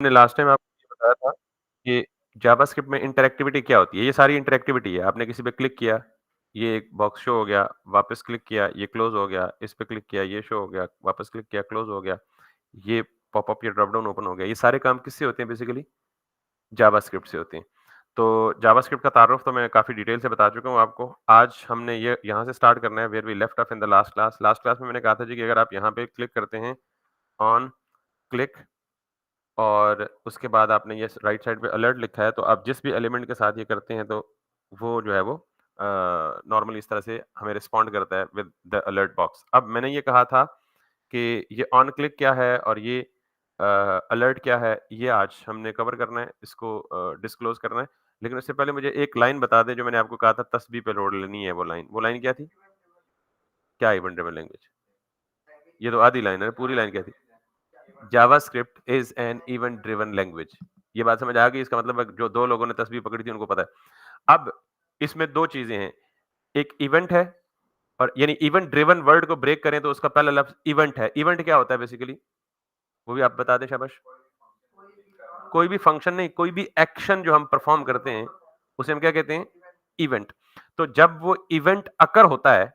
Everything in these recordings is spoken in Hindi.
हमने लास्ट टाइम आपको ये बताया था कि जावास्क्रिप्ट में इंटरैक्टिविटी क्या होती है। ये सारी इंटरैक्टिविटी है। आपने किसी पे क्लिक किया, ये एक बॉक्स शो हो गया, वापस क्लिक किया, ये क्लोज़ हो गया, इस पे क्लिक किया, ये शो हो गया, वापस क्लिक किया, क्लोज़ हो गया, ये पॉपअप या ड्रॉप डाउन ओपन हो गया। ये सारे काम किससे होते हैं बेसिकली? जावास्क्रिप्ट से होते हैं। तो जावास्क्रिप्ट का तारुफ तो मैं काफ़ी डिटेल से बता चुका हूँ आपको। आज हमने ये यहाँ से स्टार्ट करना है where we left off in the last class. Last class में मैंने कहा था जी कि अगर आप यहाँ पे क्लिक करते हैं ऑन क्लिक और उसके बाद आपने ये राइट साइड पे अलर्ट लिखा है, तो आप जिस भी एलिमेंट के साथ ये करते हैं, तो वो जो है वो नॉर्मली इस तरह से हमें रिस्पॉन्ड करता है विद द अलर्ट बॉक्स। अब मैंने ये कहा था कि ये ऑन क्लिक क्या है और ये अलर्ट क्या है, ये आज हमने कवर करना है, इसको डिस्क्लोज़ करना है। लेकिन उससे पहले मुझे एक लाइन बता दें जो मैंने आपको कहा था तस्बीह पे लोड लेनी है वो लाइन। वो लाइन क्या थी? क्या इवेंट ड्रिवन लैंग्वेज? ये तो आधी लाइन है, पूरी लाइन क्या थी? JavaScript is an event driven language. ये बात समझ आ गई? इसका मतलब है जो 2 लोगों ने तस्वीर पकड़ी थी उनको पता है। अब इसमें 2 चीज़ें हैं, एक इवेंट है और यानी इवेंट ड्रिवन वर्ड को ब्रेक करें तो उसका पहला लफ्ज़ इवेंट है। इवेंट क्या होता है बेसिकली? वो भी आप बता दें शाबाश। कोई भी फंक्शन नहीं, कोई भी एक्शन जो हम परफॉर्म करते हैं, उसे हम क्या कहते हैं? इवेंट। तो जब वो इवेंट अकर होता है,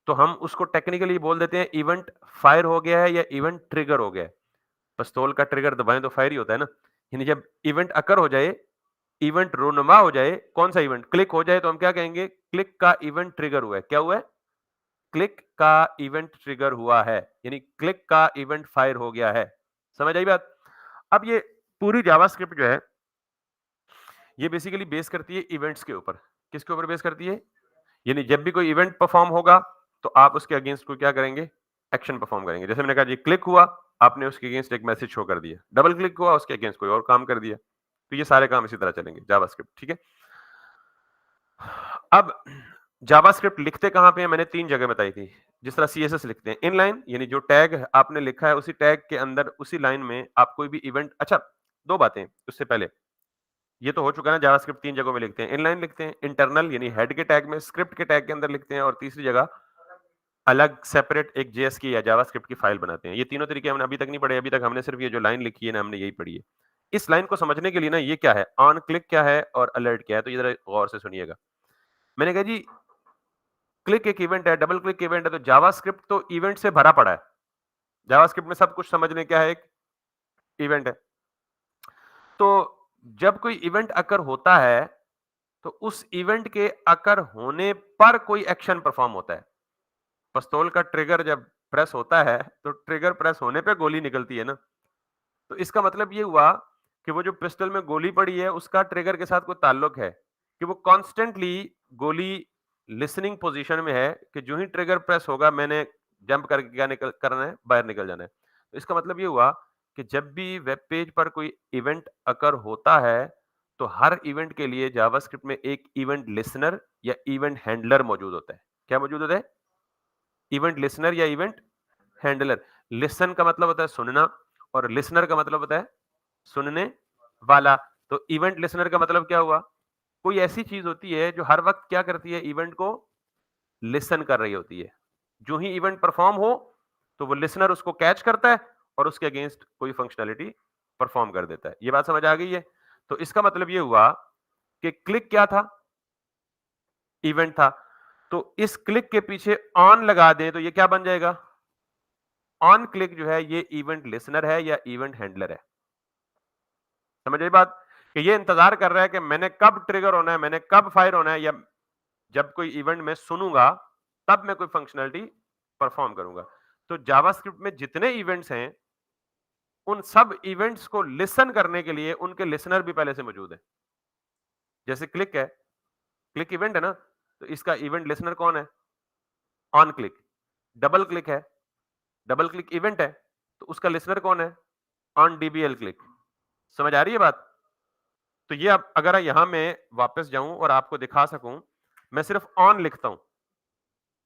तो हम उसको टेक्निकली बोल देते हैं इवेंट फायर हो गया है या इवेंट ट्रिगर हो गया है। पिस्तौल का ट्रिगर दबाएं तो फायर ही होता है ना। यानी जब इवेंट अकर हो जाए, इवेंट रोनुमा हो जाए, कौन सा इवेंट? क्लिक हो जाए तो हम क्या कहेंगे? क्लिक का इवेंट ट्रिगर हुआ है। क्या हुआ है? क्लिक का इवेंट ट्रिगर हुआ है, यानी क्लिक का इवेंट फायर हो गया है। समझ आई बात? अब ये पूरी जावास्क्रिप्ट जो है, ये बेसिकली बेस करती है इवेंट्स के ऊपर। किसके ऊपर बेस करती है? यानी जब भी कोई इवेंट परफॉर्म होगा, तो आप उसके अगेंस्ट को क्या करेंगे? एक्शन परफॉर्म करेंगे। जैसे मैंने कहा जी क्लिक हुआ, आपने उसके अगेंस्ट एक मैसेज शो कर दिया। डबल क्लिक हुआ, उसके अगेंस्ट कोई और काम कर दिया। तो ये सारे काम इसी तरह चलेंगे जावास्क्रिप्ट, ठीक है? अब जावास्क्रिप्ट लिखते कहाँ पे हैं? मैंने 3 जगह बताई थी। जिस तरह सीएसएस लिखते हैं, इनलाइन यानी जो टैग आपने लिखा है उसी टैग के अंदर उसी लाइन में आप कोई भी इवेंट अच्छा 2 बातें उससे पहले। ये तो हो चुका है ना जावास्क्रिप्ट 3 जगहों में लिखते हैं। इनलाइन लिखते हैं, इंटरनल यानी हेड के टैग में, स्क्रिप्ट के टैग के अंदर लिखते हैं और तीसरी जगह अलग सेपरेट एक जेएस की या जावास्क्रिप्ट की फाइल बनाते हैं। ये तीनों तरीके हमने अभी तक नहीं पढ़े, अभी तक हमने सिर्फ ये जो लाइन लिखी है ना हमने यही पढ़ी है। इस लाइन को समझने के लिए ना ये क्या है, ऑन क्लिक क्या है और अलर्ट क्या है, तो ये जरा गौर से सुनिएगा। मैंने कहा जी क्लिक एक इवेंट है, डबल क्लिक इवेंट है, तो जावास्क्रिप्ट तो इवेंट से भरा पड़ा है। जावास्क्रिप्ट में सब कुछ समझने क्या है, एक इवेंट है। तो जब कोई इवेंट अकर होता है, तो उस इवेंट के अकर होने पर कोई एक्शन परफॉर्म होता है। पिस्तौल का ट्रिगर जब प्रेस होता है, तो ट्रिगर प्रेस होने पे गोली निकलती है ना। तो इसका मतलब ये हुआ कि वो जो पिस्टल में गोली पड़ी है, उसका ट्रिगर के साथ कोई ताल्लुक है कि वो कॉन्स्टेंटली गोली लिसनिंग पोजीशन में है कि जो ही ट्रिगर प्रेस होगा मैंने जंप करके क्या निकल करना है, बाहर निकल जाना है। तो इसका मतलब ये हुआ कि जब भी वेब पेज पर कोई इवेंट अकर होता है, तो हर इवेंट के लिए जावास्क्रिप्ट में एक इवेंट लिसनर या इवेंट हैंडलर मौजूद होता है। क्या मौजूद होता है? इवेंट लिसनर या इवेंट हैंडलर। लिसन का मतलब होता है सुनना और लिसनर का मतलब होता है सुनने वाला। तो इवेंट लिसनर का मतलब क्या हुआ? कोई ऐसी चीज होती है जो हर वक्त क्या करती है? इवेंट को लिसन कर रही होती है। जो ही इवेंट परफॉर्म हो, तो वो लिसनर उसको कैच करता है और उसके अगेंस्ट कोई फंक्शनैलिटी परफॉर्म कर देता है। ये बात समझ आ गई है? तो इसका मतलब ये हुआ कि क्लिक क्या था? इवेंट था। तो इस क्लिक के पीछे ऑन लगा दें तो ये क्या बन जाएगा? ऑन क्लिक जो है ये इवेंट लिसनर है या इवेंट हैंडलर है। समझ आई बात? कि ये इंतजार कर रहा है कि मैंने कब ट्रिगर होना है, मैंने कब फायर होना है, या जब कोई इवेंट मैं सुनूंगा तब मैं कोई फंक्शनैलिटी परफॉर्म करूंगा। तो जावास्क्रिप्ट में जितने इवेंट्स हैं, उन सब इवेंट्स को लिसन करने के लिए उनके लिसनर भी पहले से मौजूद है। जैसे क्लिक है, क्लिक इवेंट है ना, तो इसका इवेंट लिसनर कौन है? On click. डबल क्लिक है, डबल क्लिक इवेंट है, तो उसका लिसनर कौन है? On DBL click. समझ आ रही है बात? तो ये अब अगर यहां मैं वापस जाऊं और आपको दिखा सकूं, मैं सिर्फ ऑन लिखता हूं,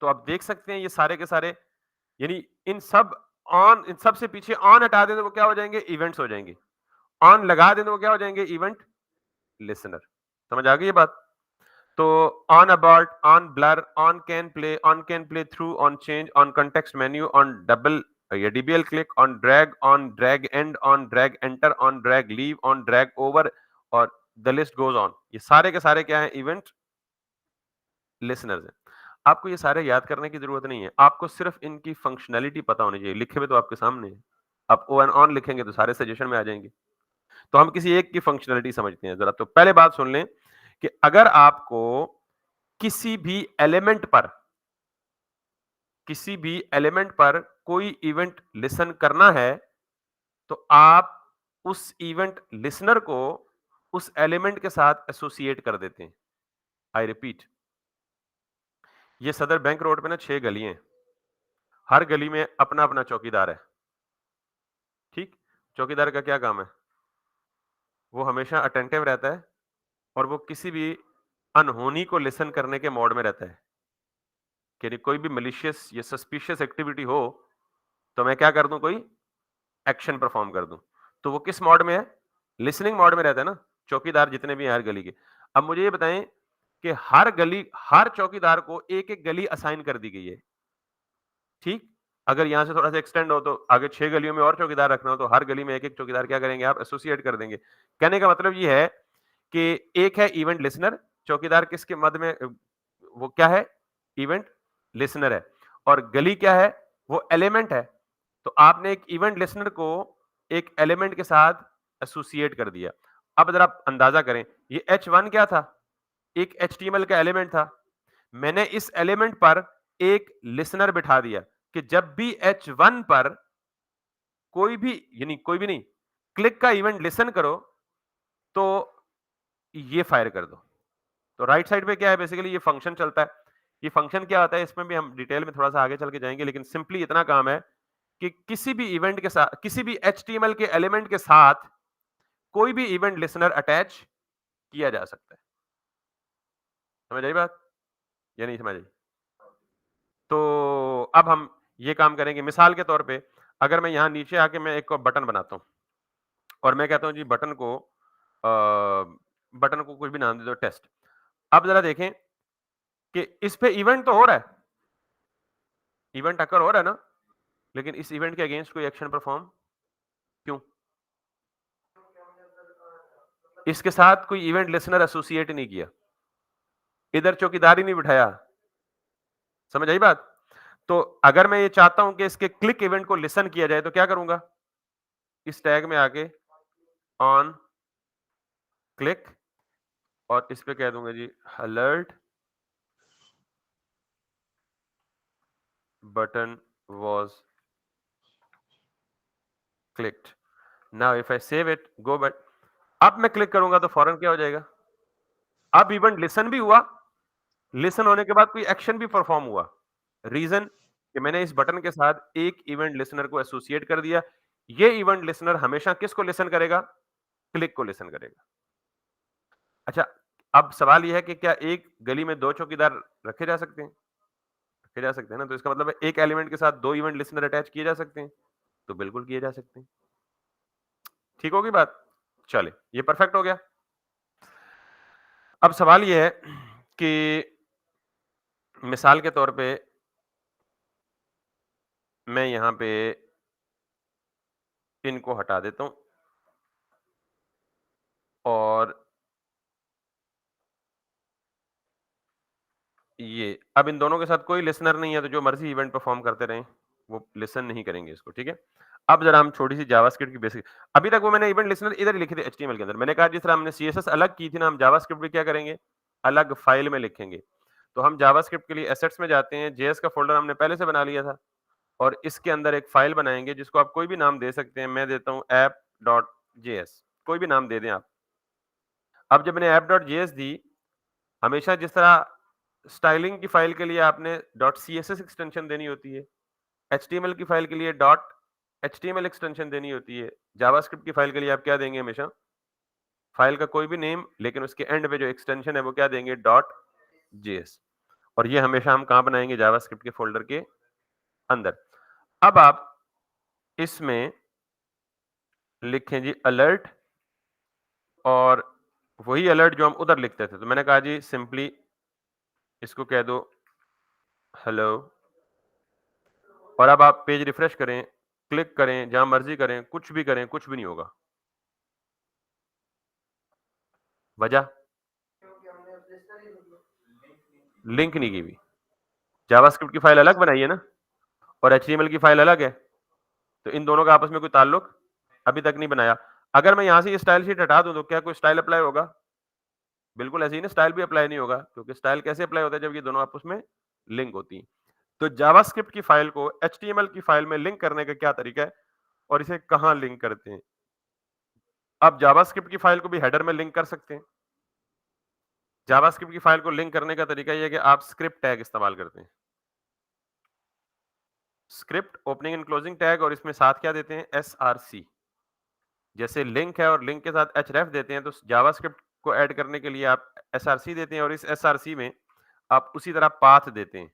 तो आप देख सकते हैं ये सारे के सारे, यानी इन सब से पीछे ऑन हटा दें तो वो क्या हो जाएंगे? इवेंट्स हो जाएंगे। ऑन लगा दें तो वो क्या हो जाएंगे? Event listener. समझ आ गई ये बात? तो on abort, on blur, on can play through, on change, on context menu, on double ये DBL click, on drag end, on drag enter, on drag leave, on drag over और द लिस्ट गोज ऑन। ये सारे के सारे क्या है? इवेंट लिसनर्स हैं। आपको ये सारे याद करने की जरूरत नहीं है, आपको सिर्फ इनकी फंक्शनैलिटी पता होनी चाहिए। लिखे हुए तो आपके सामने है। आप ओ एंड ऑन लिखेंगे तो सारे सजेशन में आ जाएंगे। तो हम किसी एक की फंक्शनैलिटी समझते हैं जरा। तो पहले बात सुन लें कि अगर आपको किसी भी एलिमेंट पर कोई इवेंट लिसन करना है, तो आप उस इवेंट लिसनर को उस एलिमेंट के साथ एसोसिएट कर देते हैं। आई रिपीट, ये सदर बैंक रोड पे ना 6 गली हैं। हर गली में अपना-अपना चौकीदार है। ठीक? चौकीदार का क्या काम है? वो हमेशा अटेंटिव रहता है और वो किसी भी अनहोनी को लिसन करने के मोड में रहता है। कि यदि कोई भी मैलिशियस या सस्पिशियस एक्टिविटी हो, तो मैं क्या कर दूं? कोई एक्शन परफॉर्म कर दूं। तो वो किस मोड में है? लिसनिंग मोड में रहता है ना। चौकीदार जितने भी हैं हर गली के। अब मुझे ये बताएं कि हर चौकीदार को एक एक गली असाइन कर दी गई है। ठीक? अगर यहां से थोड़ा सा एक्सटेंड हो तो आगे 6 गलियों में और चौकीदार रखना हो तो हर गली में एक एक चौकीदार क्या करेंगे? आप एसोसिएट कर देंगे। कहने का मतलब ये है कि एक है इवेंट लिसनर, चौकीदार किसके मद में वो क्या है? इवेंट लिसनर है। और गली क्या है? वो एलिमेंट है। तो आपने एक इवेंट लिसनर को एक एलिमेंट के साथ एसोसिएट कर दिया। अब जरा आप अंदाजा करें, ये H1 क्या था? एक HTML का एलिमेंट था। मैंने इस एलिमेंट पर एक लिसनर बिठा दिया कि जब भी H1 पर कोई भी, यानी कोई भी नहीं, क्लिक का इवेंट लिसन करो तो ये फायर कर दो। तो राइट साइड पे क्या है? बेसिकली ये फंक्शन चलता है। ये फंक्शन क्या होता है इसमें भी हम डिटेल में थोड़ा सा आगे चल के जाएंगे, लेकिन सिंपली इतना काम है कि किसी भी इवेंट के साथ, किसी भी HTML के एलिमेंट के साथ कोई भी इवेंट लिसनर अटैच किया जा सकता है। समझ आई बात या नहीं समझ आई? तो अब हम ये काम करेंगे। मिसाल के तौर पे अगर मैं यहां नीचे आके मैं एक बटन बनाता हूं और मैं कहता हूं जी बटन को कुछ भी नाम दे दो, टेस्ट। अब जरा देखें कि इस पे इवेंट तो हो रहा है, इवेंट अकर हो रहा है ना, लेकिन इस इवेंट के अगेंस्ट कोई एक्शन परफॉर्म क्यों? इसके साथ कोई इवेंट लिसनर एसोसिएट नहीं किया, इधर चौकीदार ही नहीं बिठाया। समझ आई बात? तो अगर मैं ये चाहता हूं कि इसके क्लिक इवेंट को लिसन किया जाए तो क्या करूंगा? इस टैग में आके ऑन क्लिक और इस पे कह दूंगा जी alert button was clicked. Now if I save it, go back. अब मैं क्लिक करूंगा तो फौरन क्या हो जाएगा? अब इवेंट लिसन भी हुआ, लिसन होने के बाद कोई एक्शन भी परफॉर्म हुआ। रीजन कि मैंने इस बटन के साथ एक इवेंट लिसनर को एसोसिएट कर दिया। ये इवेंट लिसनर हमेशा किसको लिसन करेगा? क्लिक को लिसन करेगा। अच्छा, अब सवाल यह है कि क्या एक गली में 2 चौकीदार रखे जा सकते हैं? रखे जा सकते हैं ना, तो इसका मतलब है एक एलिमेंट के साथ 2 इवेंट लिसनर अटैच किए जा सकते हैं? तो बिल्कुल किए जा सकते हैं। ठीक होगी बात? चले, ये परफेक्ट हो गया। अब सवाल ये है कि मिसाल के तौर पे मैं यहां पे इनको हटा देता हूं और ये अब इन दोनों के साथ कोई लिसनर नहीं है तो जो मर्जी इवेंट परफॉर्म करते रहें, वो लिसन नहीं करेंगे इसको, ठीक है? अब जरा हम छोटी सी जावास्क्रिप्ट की बेसिक, अभी तक वो मैंने इवेंट लिसनर इधर ही लिखे थे एचटीएमएल के अंदर। मैंने कहा जिस तरह हमने सीएसएस अलग की थी ना, हम जावास्क्रिप्ट भी क्या करेंगे? अलग फाइल में लिखेंगे। तो हम जावास्क्रिप्ट के लिए एसेट्स में जाते हैं, जेएस का फोल्डर हमने पहले से बना लिया था और इसके अंदर एक फाइल बनाएंगे जिसको आप कोई भी नाम दे सकते हैं। मैं देता हूं app.js, कोई भी नाम दे दें आप। अब जब मैंने app.js दी, हमेशा जिस तरह स्टाइलिंग की फाइल के लिए आपने .css एक्सटेंशन देनी होती है, एचटीएमएल की फाइल के लिए .html एक्सटेंशन देनी होती है, जावास्क्रिप्ट की फाइल के लिए आप क्या देंगे? हमेशा फाइल का कोई भी नेम, लेकिन उसके एंड पे जो एक्सटेंशन है वो क्या देंगे? .js। और ये हमेशा हम कहां बनाएंगे? जावास्क्रिप्ट के फोल्डर के अंदर। अब आप इसमें लिखें जी अलर्ट और वही अलर्ट जो हम उधर लिखते थे। तो मैंने कहा जी सिंपली इसको कह दो हेलो और अब आप पेज रिफ्रेश करें क्लिक करें, जहां मर्जी करें, कुछ भी करें, कुछ भी नहीं होगा। वजह? लिंक नहीं की हुई। जावास्क्रिप्ट की फाइल अलग बनाई है ना, और एचटीएमएल की फाइल अलग है। तो इन दोनों का आपस में कोई ताल्लुक अभी तक नहीं बनाया। अगर मैं यहां से ये स्टाइल शीट हटा दूं तो क्या कोई स्टाइल अप्लाई होगा? बिल्कुल ऐसे ही ना, स्टाइल भी अप्लाई नहीं होगा, क्योंकि स्टाइल कैसे अप्लाई होता है जब ये दोनों आपस में लिंक होती हैं। तो जावास्क्रिप्ट की फाइल को एचटीएमएल की फाइल में लिंक करने का क्या तरीका है और इसे कहां लिंक करते हैं? आप जावास्क्रिप्ट की फाइल को भी हेडर में लिंक कर सकते हैं। जावास्क्रिप्ट की फाइल को लिंक करने का तरीका यह है कि आप स्क्रिप्ट टैग इस्तेमाल करते हैं। Script opening and closing tag, और इसमें साथ क्या देते हैं? एसआरसी। जैसे लिंक है और लिंक के साथ href देते हैं, तो जावास्क्रिप्ट को ऐड करने के लिए आप एसआरसी देते हैं, और इस एसआरसी में आप उसी तरह पाथ देते हैं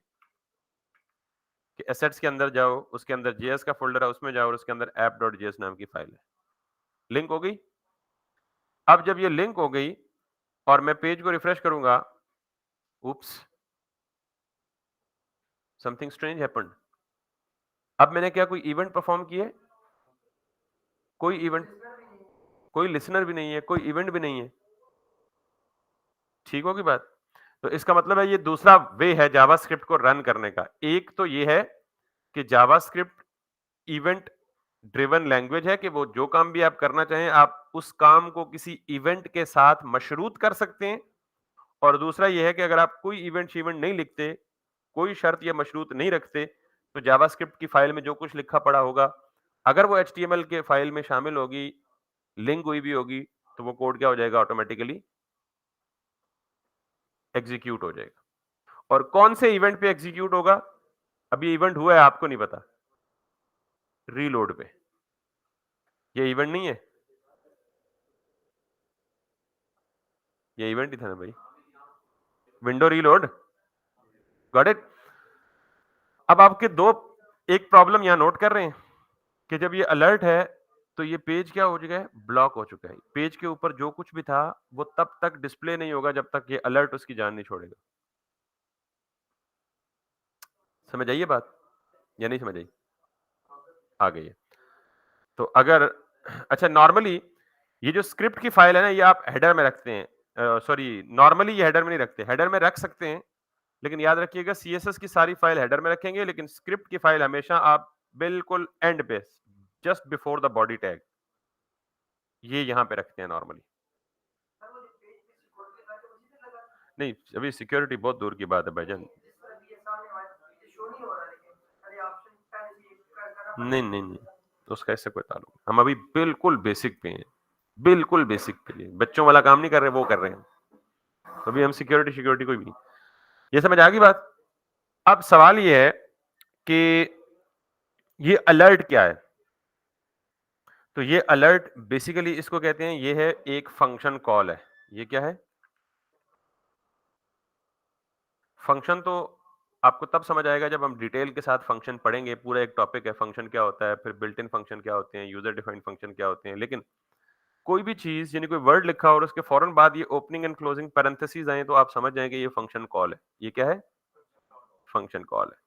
कि एसेट्स के अंदर जाओ, उसके अंदर जेएस का फोल्डर है उसमें जाओ, और उसके अंदर app.js नाम की फाइल है। लिंक हो गई। अब जब ये लिंक हो गई और मैं पेज को रिफ्रेश करूंगा, उप्स, समथिंग स्ट्रेंज हैपेंड। अब मैंने क्या कोई इवेंट परफॉर्म किया है? कोई इवेंट, कोई लिसनर भी नहीं है, कोई इवेंट भी नहीं है। ठीक होगी बात? तो इसका मतलब है ये दूसरा वे है जावास्क्रिप्ट को रन करने का। एक तो ये है कि जावास्क्रिप्ट इवेंट ड्रिवन लैंग्वेज है कि वो जो काम भी आप करना चाहें, आप उस काम को किसी इवेंट के साथ मशरूत कर सकते हैं। और दूसरा ये है कि अगर आप कोई इवेंट शीवेंट नहीं लिखते, कोई शर्त या मशरूत नहीं रखते, तो जावास्क्रिप्ट की फाइल में जो कुछ लिखा पड़ा होगा, अगर वो एचटीएमएल के फाइल में शामिल होगी, लिंक हुई भी होगी, तो वो कोड क्या हो जाएगा? ऑटोमेटिकली एग्जीक्यूट हो जाएगा। और कौन से इवेंट पे एग्जीक्यूट होगा? अभी इवेंट हुआ है, आपको नहीं पता। रीलोड पे। ये इवेंट नहीं है, ये इवेंट ही था ना भाई। Window reload, got it. अब आपके दो, एक प्रॉब्लम यहां नोट कर रहे हैं कि जब ये अलर्ट है तो ये पेज क्या हो चुका है? ब्लॉक हो चुका है। पेज के ऊपर जो कुछ भी था वो तब तक डिस्प्ले नहीं होगा जब तक ये अलर्ट उसकी जान नहीं छोड़ेगा। समझ आई ये बात या नहीं समझ आई? आ गई है। तो अगर अच्छा, नॉर्मली ये जो स्क्रिप्ट की फाइल है ना, ये आप हेडर में रखते हैं। सॉरी, नॉर्मली ये हेडर में नहीं रखते, हेडर में रख सकते हैं, लेकिन याद रखिएगा सीएसएस की सारी फाइल हेडर में रखेंगे, लेकिन स्क्रिप्ट की फाइल हमेशा आप बिल्कुल एंड पे, just before the body tag, ये यहां पे रखते हैं नॉर्मली। नहीं, अभी सिक्योरिटी बहुत दूर की बात है भाईजान। नहीं नहीं नहीं, उसका इससे कोई ताल्लुक नहीं। हम अभी बिल्कुल बेसिक पे हैं, बिल्कुल बेसिक पे हैं। बच्चों वाला काम नहीं कर रहे, वो कर रहे हैं। तो अभी हम सिक्योरिटी सिक्योरिटी कोई भी नहीं। ये समझ आ गई बात? अब सवाल ये है कि ये अलर्ट क्या है? तो ये अलर्ट बेसिकली इसको कहते हैं, ये है एक फंक्शन कॉल है। ये क्या है? फंक्शन। तो आपको तब समझ आएगा जब हम डिटेल के साथ फंक्शन पढ़ेंगे। पूरा एक टॉपिक है फंक्शन क्या होता है, फिर बिल्ट इन फंक्शन क्या होते हैं, यूजर डिफाइंड फंक्शन क्या होते हैं। लेकिन कोई भी चीज यानी कोई वर्ड लिखा और उसके फौरन बाद ये ओपनिंग एंड क्लोजिंग पैरेंथेसिस आए, तो आप समझ जाएंगे ये फंक्शन कॉल है। ये क्या है? फंक्शन कॉल है।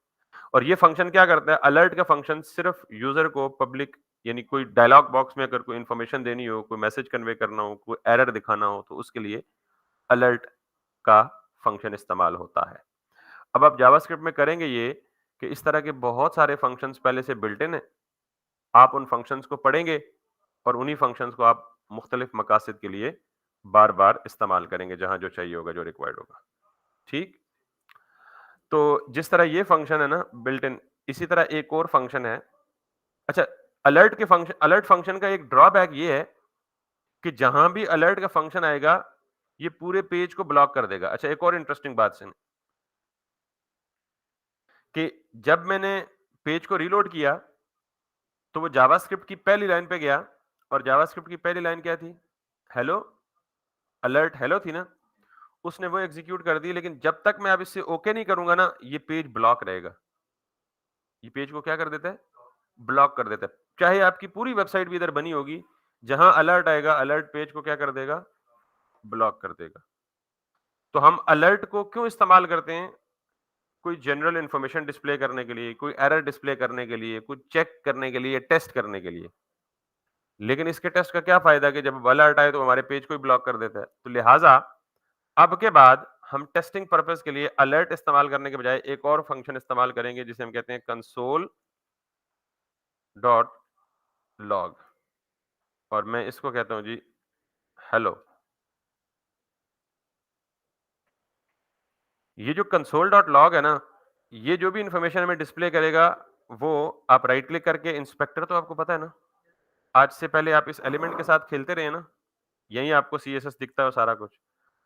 और ये फंक्शन क्या करता है? अलर्ट का फंक्शन सिर्फ यूजर को पब्लिक, यानी कोई डायलॉग बॉक्स में अगर कोई इंफॉर्मेशन देनी हो, कोई मैसेज कन्वे करना हो, कोई एरर दिखाना हो, तो उसके लिए अलर्ट का फंक्शन इस्तेमाल होता है। अब आप जावास्क्रिप्ट में करेंगे ये कि इस तरह के बहुत सारे फंक्शंस पहले से बिल्ट इन है। आप उन फंक्शंस को पढ़ेंगे और उन्हीं फंक्शंस को आप मुख्तलिफ मकासद के लिए बार-बार इस्तेमाल करेंगे, जहां जो चाहिए होगा, जो रिक्वायर्ड होगा। ठीक? तो जिस तरह ये फंक्शन है ना बिल्ट इन, इसी तरह एक और फंक्शन है। अच्छा, अलर्ट फंक्शन का एक ड्रॉबैक ये है कि जहां भी अलर्ट का फंक्शन आएगा, ये पूरे पेज को ब्लॉक कर देगा। अच्छा, एक और इंटरेस्टिंग बात सुनिए कि जब मैंने पेज को रीलोड किया, तो वो जावास्क्रिप्ट की पहली लाइन पे गया, और जावास्क्रिप्ट की पहली लाइन क्या थी? हेलो, अलर्ट हेलो थी ना? उसने वो एग्जीक्यूट कर दी, लेकिन जब तक मैं अब इससे ओके नहीं करूंगा ना, ये पेज ब्लॉक रहेगा। ये पेज को क्या कर देता है? ब्लॉक कर देता है। चाहे आपकी पूरी वेबसाइट भी इधर बनी होगी, जहां अलर्ट आएगा, अलर्ट पेज को क्या कर देगा? ब्लॉक कर देगा। तो हम अलर्ट को क्यों इस्तेमाल करते हैं? कोई जनरल इन्फॉर्मेशन डिस्प्ले करने के लिए, कोई एरर डिस्प्ले करने के लिए, कुछ चेक करने के लिए, टेस्ट करने के लिए। लेकिन इसके टेस्ट का क्या फ़ायदा कि जब अलर्ट आए तो हमारे पेज को ही ब्लॉक कर देता है। तो लिहाज़ा अब के बाद हम टेस्टिंग पर्पज़ के लिए अलर्ट इस्तेमाल करने के बजाय एक और फंक्शन इस्तेमाल करेंगे जिसे हम कहते हैं कंसोल डॉट लॉग और मैं इसको कहता हूँ जी हेलो। ये जो कंसोल डॉट लॉग है ना, ये जो भी इन्फॉर्मेशन हमें डिस्प्ले करेगा, वो आप राइट क्लिक करके इंस्पेक्टर तो आपको पता है ना? आज से पहले आप इस एलिमेंट के साथ खेलते रहे ना? यहीं आपको सीएसएस दिखता है सारा कुछ।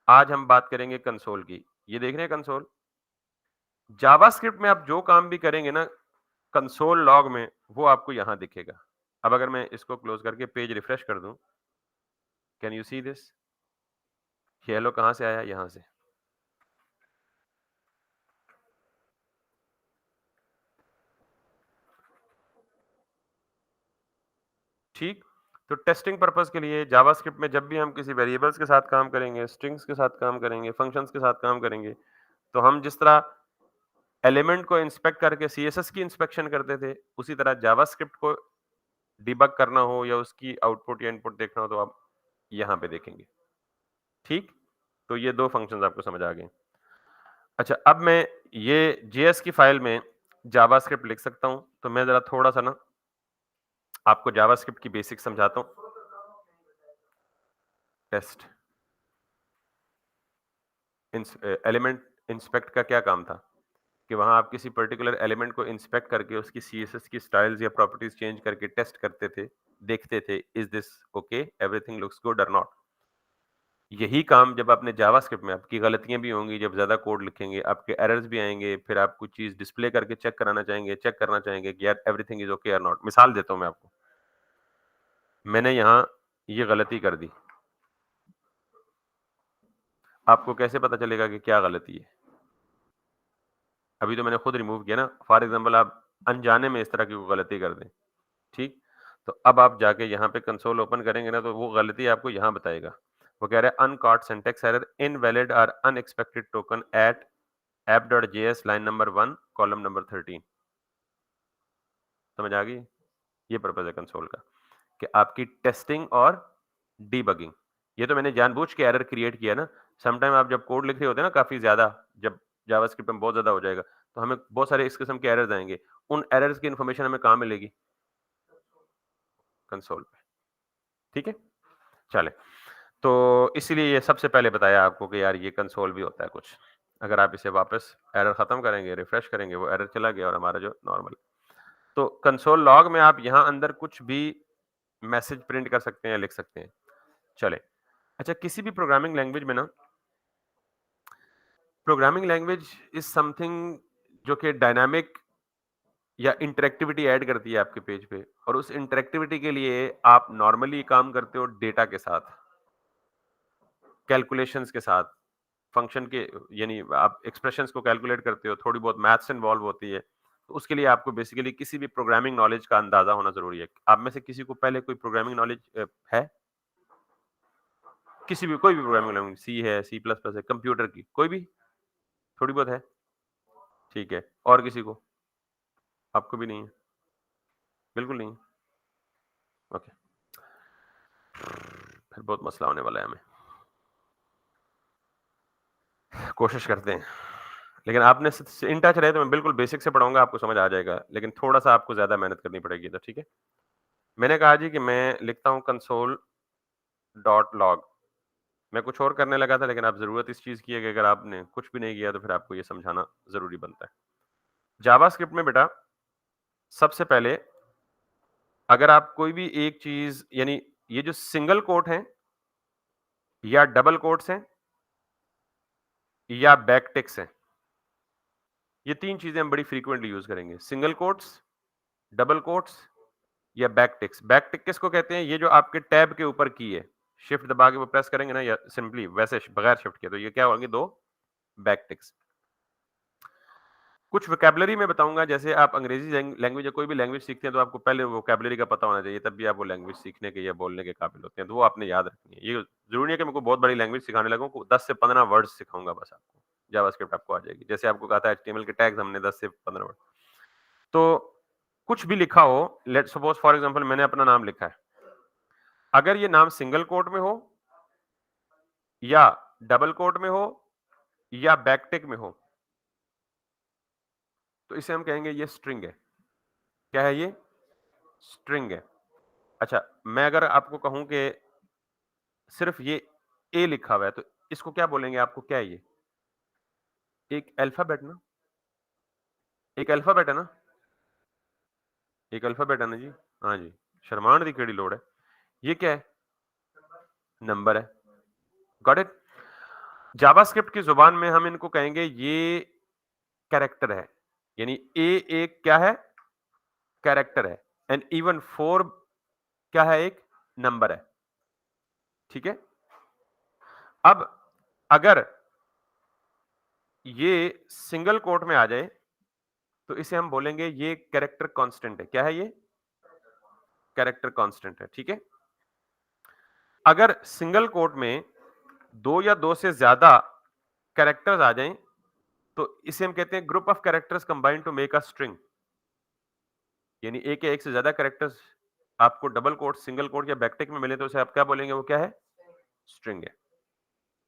आज हम बात करेंगे कंसोल की। ये देख रहे हैं कंसोल? जावास्क्रिप्ट में आप जो काम भी करेंगे ना कंसोल लॉग में, वो आपको यहाँ दिखेगा। अब अगर मैं इसको क्लोज़ करके पेज रिफ्रेश कर दूँ, कैन यू सी दिस? ये हेलो कहाँ से आया? यहाँ से। ठीक? तो टेस्टिंग पर्पज़ के लिए जावास्क्रिप्ट में जब भी हम किसी वेरिएबल्स के साथ काम करेंगे, स्ट्रिंग्स के साथ काम करेंगे, फंक्शंस के साथ काम करेंगे, तो हम जिस तरह एलिमेंट को इंस्पेक्ट करके सीएसएस की इंस्पेक्शन करते थे, उसी तरह जावास्क्रिप्ट को डिबग करना हो या उसकी आउटपुट या इनपुट देखना हो तो आप यहाँ पे देखेंगे। ठीक? तो ये 2 फंक्शंस आपको समझ आ गए। अच्छा, अब मैं ये जेएस की फाइल में जावास्क्रिप्ट लिख सकता हूँ, तो मैं ज़रा थोड़ा-सा ना आपको जावास्क्रिप्ट की बेसिक्स समझाता हूँ। टेस्ट एलिमेंट इंस्पेक्ट का क्या काम था? कि वहाँ आप किसी पर्टिकुलर एलिमेंट को इंस्पेक्ट करके उसकी सीएसएस की स्टाइल्स या प्रॉपर्टीज चेंज करके टेस्ट करते थे, देखते थे is this okay, everything looks good और नॉट। यही काम जब आपने जावास्क्रिप्ट में आपकी गलतियां भी होंगी, जब ज्यादा कोड लिखेंगे आपके एरर्स भी आएंगे, फिर आप कुछ चीज डिस्प्ले करके चेक कराना चाहेंगे, चेक करना चाहेंगे कि यार एवरीथिंग इज ओके और नॉट। मिसाल देता हूँ मैं आपको, मैंने यहाँ ये गलती कर दी, आपको कैसे पता चलेगा कि क्या गलती है? अभी तो मैंने खुद रिमूव किया ना। फॉर एग्जाम्पल आप अनजाने में इस तरह की कोई गलती कर दें, ठीक? तो अब आप जाके यहाँ पे कंसोल ओपन करेंगे ना तो वो गलती आपको यहाँ बताएगा। वो कह रहा है अनकॉट सिंटैक्स एरर, इनवैलिड और unexpected token at app.js line number 1 column number 13। समझ आ गई? ये पर्पस है कंसोल का कि आपकी टेस्टिंग और डीबगिंग। ये तो मैंने जानबूझ के एरर क्रिएट किया ना। सम टाइम आप जब कोड लिख रहे होते हैं ना काफ़ी ज़्यादा, जब जावास्क्रिप्ट में बहुत ज़्यादा हो जाएगा, तो हमें बहुत सारे इस किस्म के एरर्स आएँगे। उन एरर्स की इन्फॉर्मेशन हमें कहाँ मिलेगी? कंसोल पे। ठीक है? चलें। तो इसीलिए ये सबसे पहले बताया आपको कि यार ये कंसोल भी होता है कुछ। अगर आप इसे वापस एरर खत्म करेंगे, रिफ्रेश करेंगे, वो एरर चला गया और हमारा जो नॉर्मल। तो कंसोल लॉग में आप यहाँ अंदर कुछ भी मैसेज प्रिंट कर सकते हैं या लिख सकते हैं। चलें। अच्छा, किसी भी प्रोग्रामिंग लैंग्वेज इज़ समथिंग जो कि डायनामिक या इंटरैक्टिविटी ऐड करती है आपके पेज पे, और उस इंटरैक्टिविटी के लिए आप नॉर्मली काम करते हो डेटा के साथ, कैलकुलेशंस के साथ। फंक्शन के यानी आप एक्सप्रेशंस को कैलकुलेट करते हो, थोड़ी बहुत मैथ्स इन्वॉल्व होती है। तो उसके लिए आपको बेसिकली किसी भी प्रोग्रामिंग नॉलेज का अंदाज़ा होना ज़रूरी है। आप में से किसी को पहले कोई प्रोग्रामिंग नॉलेज है? किसी भी कोई भी प्रोग्रामिंग लैंग्वेज, सी है, सी प्लस प्लस है, कंप्यूटर की, कोई भी? थोड़ी बहुत है? ठीक है। और किसी को? आपको भी नहीं है? बिल्कुल नहीं है? ओके। फिर बहुत मसला होने वाला है हमें। कोशिश करते हैं। लेकिन आपने स इन टच रहे तो मैं बिल्कुल बेसिक से पढ़ाऊँगा, आपको समझ आ जाएगा। लेकिन थोड़ा-सा आपको ज़्यादा मेहनत करनी पड़ेगी इधर, ठीक है? मैंने कहा जी कि मैं लिखता हूँ कंसोल डॉट लॉग। मैं कुछ और करने लगा था, लेकिन अब ज़रूरत इस चीज़ की है कि अगर आपने कुछ भी नहीं किया तो फिर आपको ये समझाना ज़रूरी बनता है। जावास्क्रिप्ट में बेटा सबसे पहले अगर आप कोई भी एक चीज़ यानी ये जो सिंगल कोट हैं या डबल कोट्स हैं या बैकटिक्स हैं, ये 3 चीज़ें हम बड़ी फ्रीक्वेंटली यूज़ करेंगे। सिंगल कोट्स, डबल कोट्स या बैकटिक्स। बैकटिक किसको कहते हैं? ये जो आपके टैब के ऊपर की है, शिफ्ट दबा के वो प्रेस करेंगे ना या सिंपली वैसे बगैर शिफ्ट के, तो ये क्या होंगे? 2 बैकटिक्स। कुछ वोकैब्युलरी मैं बताऊँगा, जैसे आप अंग्रेज़ी लैंग्वेज या कोई भी लैंग्वेज सीखते हैं तो आपको पहले वोकैब्युलरी का पता होना चाहिए, तब भी आप वो लैंग्वेज सीखने के या बोलने के काबिल होते हैं, तो वो आपने याद रखनी है। ये ज़रूरी नहीं है कि मैं कोई बहुत बड़ी लैंग्वेज सिखाने लगूँ, 10 से 15 वर्ड्स सिखाऊँगा बस आपको। जावास्क्रिप्ट आपको आ जाएगी। जैसे आपको कहा था एचटीएमएल के टैग्स हमने 10 से 15 वर्ड। तो कुछ भी लिखा हो, लेट्स सपोज फॉर एग्जांपल मैंने अपना नाम लिखा है, अगर ये नाम सिंगल कोट में हो या डबल कोट में हो या बैकटिक में हो, तो इसे हम कहेंगे ये स्ट्रिंग है। क्या है ये? स्ट्रिंग है। अच्छा, मैं अगर आपको कहूं कि सिर्फ ये ए लिखा हुआ है, तो इसको क्या बोलेंगे? आपको क्या है ये? एक अल्फाबेट ना? एक अल्फाबेट है ना? एक अल्फाबेट है ना जी? हाँ जी। शर्माण दी केड़ी लोड़ है? ये क्या है? नंबर है। Got it? जावास्क्रिप्ट की जुबान में हम इनको कहेंगे ये कैरेक्टर है। यानी ए एक क्या है? कैरेक्टर है। एंड इवन 4 क्या है? एक नंबर है। ठीक है? अब अगर ये सिंगल कोट में आ जाए, तो इसे हम बोलेंगे ये कैरेक्टर कांस्टेंट है। क्या है ये? कैरेक्टर कांस्टेंट है। ठीक है? अगर सिंगल कोट में 2 या 2 से ज्यादा कैरेक्टर्स आ जाएं, तो इसे हम कहते हैं group of characters combined to make a string. यानी एक या एक से ज्यादा कैरेक्टर्स आपको डबल कोट, सिंगल कोट या बैकटिक में मिले, तो उसे आप क्या बोलेंगे? वो क्या है? स्ट्रिंग है।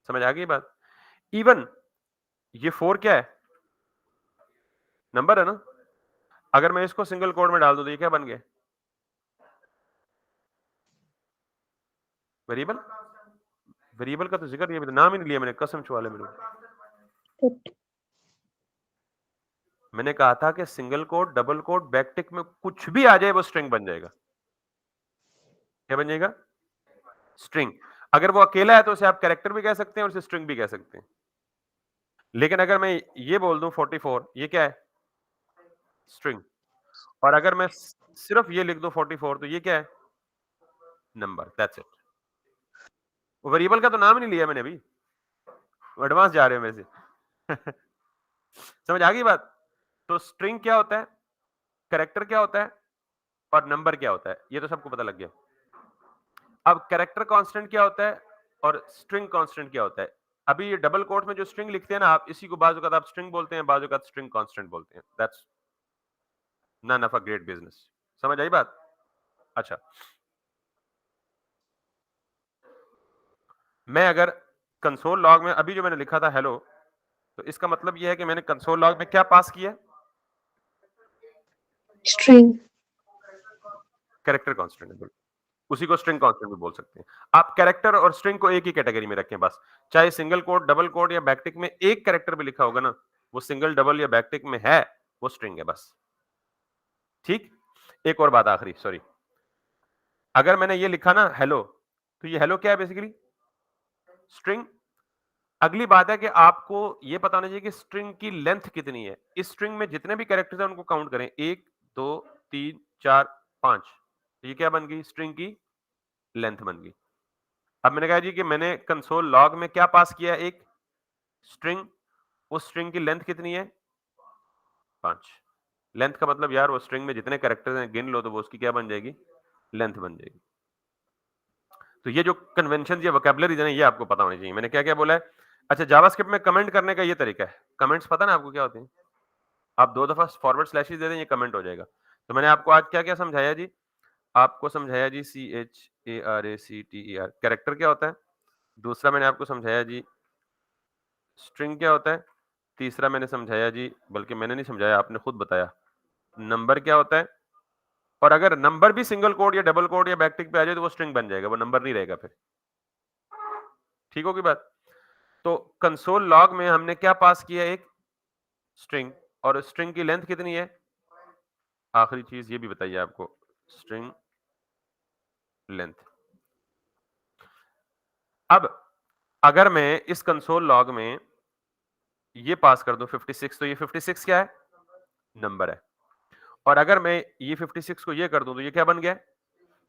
समझ आ गई बात? इवन ये 4 क्या है? नंबर है ना? अगर मैं इसको सिंगल कोट में डाल दूं, तो ये क्या बन गया? वेरिएबल। वेरिएबल का तो जिक्र ये नाम ही नहीं लिया मैंने, कसम छुआ ले मेरे। मैंने कहा था कि single quote, double quote, backtick में कुछ भी आ जाए वो स्ट्रिंग बन जाएगा। क्या बन जाएगा? स्ट्रिंग। अगर वो अकेला है तो उसे आप कैरेक्टर भी कह सकते हैं और उसे स्ट्रिंग भी कह सकते हैं। लेकिन अगर मैं ये बोल दूं 44, ये क्या है? स्ट्रिंग। और अगर मैं सिर्फ ये लिख दूं 44, तो ये क्या है? नंबर। That's it. वेरिएबल का तो नाम ही नहीं लिया मैंने अभी। एडवांस जा रहे हो मेरे से। समझ आ गई बात? तो स्ट्रिंग क्या होता है, कैरेक्टर क्या होता है और नंबर क्या होता है, ये तो सबको पता लग गया। अब कैरेक्टर कांस्टेंट क्या होता है और स्ट्रिंग कांस्टेंट क्या होता है? अभी ये डबल कोट में जो स्ट्रिंग लिखते हैं ना आप, इसी को बाजू का आप स्ट्रिंग बोलते हैं, बाजू का स्ट्रिंग कांस्टेंट बोलते हैं। That's none of a great business. समझ आई बात? अच्छा, मैं अगर कंसोल लॉग में अभी जो मैंने लिखा था हेलो, तो इसका मतलब यह है कि मैंने कंसोल लॉग में क्या पास किया? स्ट्रिंग। कैरेक्टर कांस्टेंट है, उसी को स्ट्रिंग कांस्टेंट भी बोल सकते हैं। आप कैरेक्टर और स्ट्रिंग को एक ही कैटेगरी में रखें बस। चाहे सिंगल कोट, डबल कोट या बैकटिक में एक कैरेक्टर भी लिखा होगा ना, वो सिंगल, डबल या बैकटिक में है, वो स्ट्रिंग है बस। ठीक? एक और बात आखिरी, सॉरी। अगर मैंने ये लिखा ना हेलो, तो ये हेलो क्या है? Basically string. अगली बात है कि आपको ये पता होना चाहिए कि स्ट्रिंग की लेंथ कितनी है। इस स्ट्रिंग में जितने भी कैरेक्टर्स हैं उनको काउंट करें। 1 2 3 4 5। तो ये क्या बन गई? स्ट्रिंग की लेंथ बन गई। अब मैंने कहा जी कि मैंने कंसोल लॉग में क्या पास किया? एक स्ट्रिंग। उस स्ट्रिंग की लेंथ कितनी है? 5। लेंथ का मतलब यार वो स्ट्रिंग में जितने कैरेक्टर्स हैं गिन लो, तो वो उसकी क्या बन जाएगी? लेंथ बन जाएगी। तो ये जो कन्वेंशन या वोकैबुलरीज है ये आपको पता होनी चाहिए। मैंने क्या क्या बोला है? अच्छा, जावास्क्रिप्ट में कमेंट करने का ये तरीका है। कमेंट्स पता ना आपको क्या होते हैं? आप 2 दफा फॉरवर्ड स्लैशेस दे दें, ये कमेंट हो जाएगा। तो मैंने आपको आज क्या क्या समझाया जी? आपको समझाया जी CHARACTER कैरेक्टर क्या होता है। दूसरा मैंने आपको समझाया जी स्ट्रिंग क्या होता है। तीसरा मैंने समझाया जी, बल्कि मैंने नहीं समझाया, आपने खुद बताया, नंबर क्या होता है। और अगर नंबर भी सिंगल कोड या डबल कोड या बैकटिक पे आ जाए, तो वो स्ट्रिंग बन जाएगा, वो नंबर नहीं रहेगा फिर। ठीक होगी बात? तो कंसोल लॉग में हमने क्या पास किया? एक स्ट्रिंग। और स्ट्रिंग की लेंथ कितनी है? आखिरी चीज ये भी बताइए आपको, स्ट्रिंग लेंथ। अब अगर मैं इस कंसोल लॉग में ये पास कर दूं 56, तो ये 56 क्या है? नंबर है। और अगर मैं ये 56 को ये कर दूं, तो ये क्या बन गया?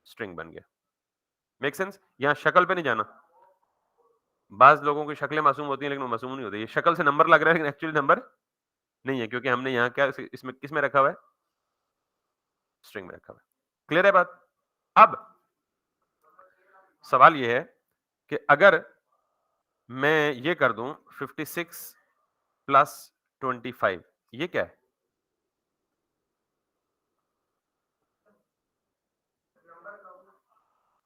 स्ट्रिंग बन गया। Make sense? यहां शक्ल पे नहीं जाना। बाज लोगों की शक्लें मासूम होती हैं, लेकिन वो मासूम नहीं होती। ये शक्ल से नंबर लग रहा है, लेकिन एक्चुअली नंबर नहीं है, क्योंकि हमने यहाँ क्या इसमें किसमें रखा हुआ है? स्ट्रिंग में रखा हुआ है। क्लियर है बात? अब सवाल ये है कि अगर मैं ये कर दूं 56 प्लस 25 ये क्या है?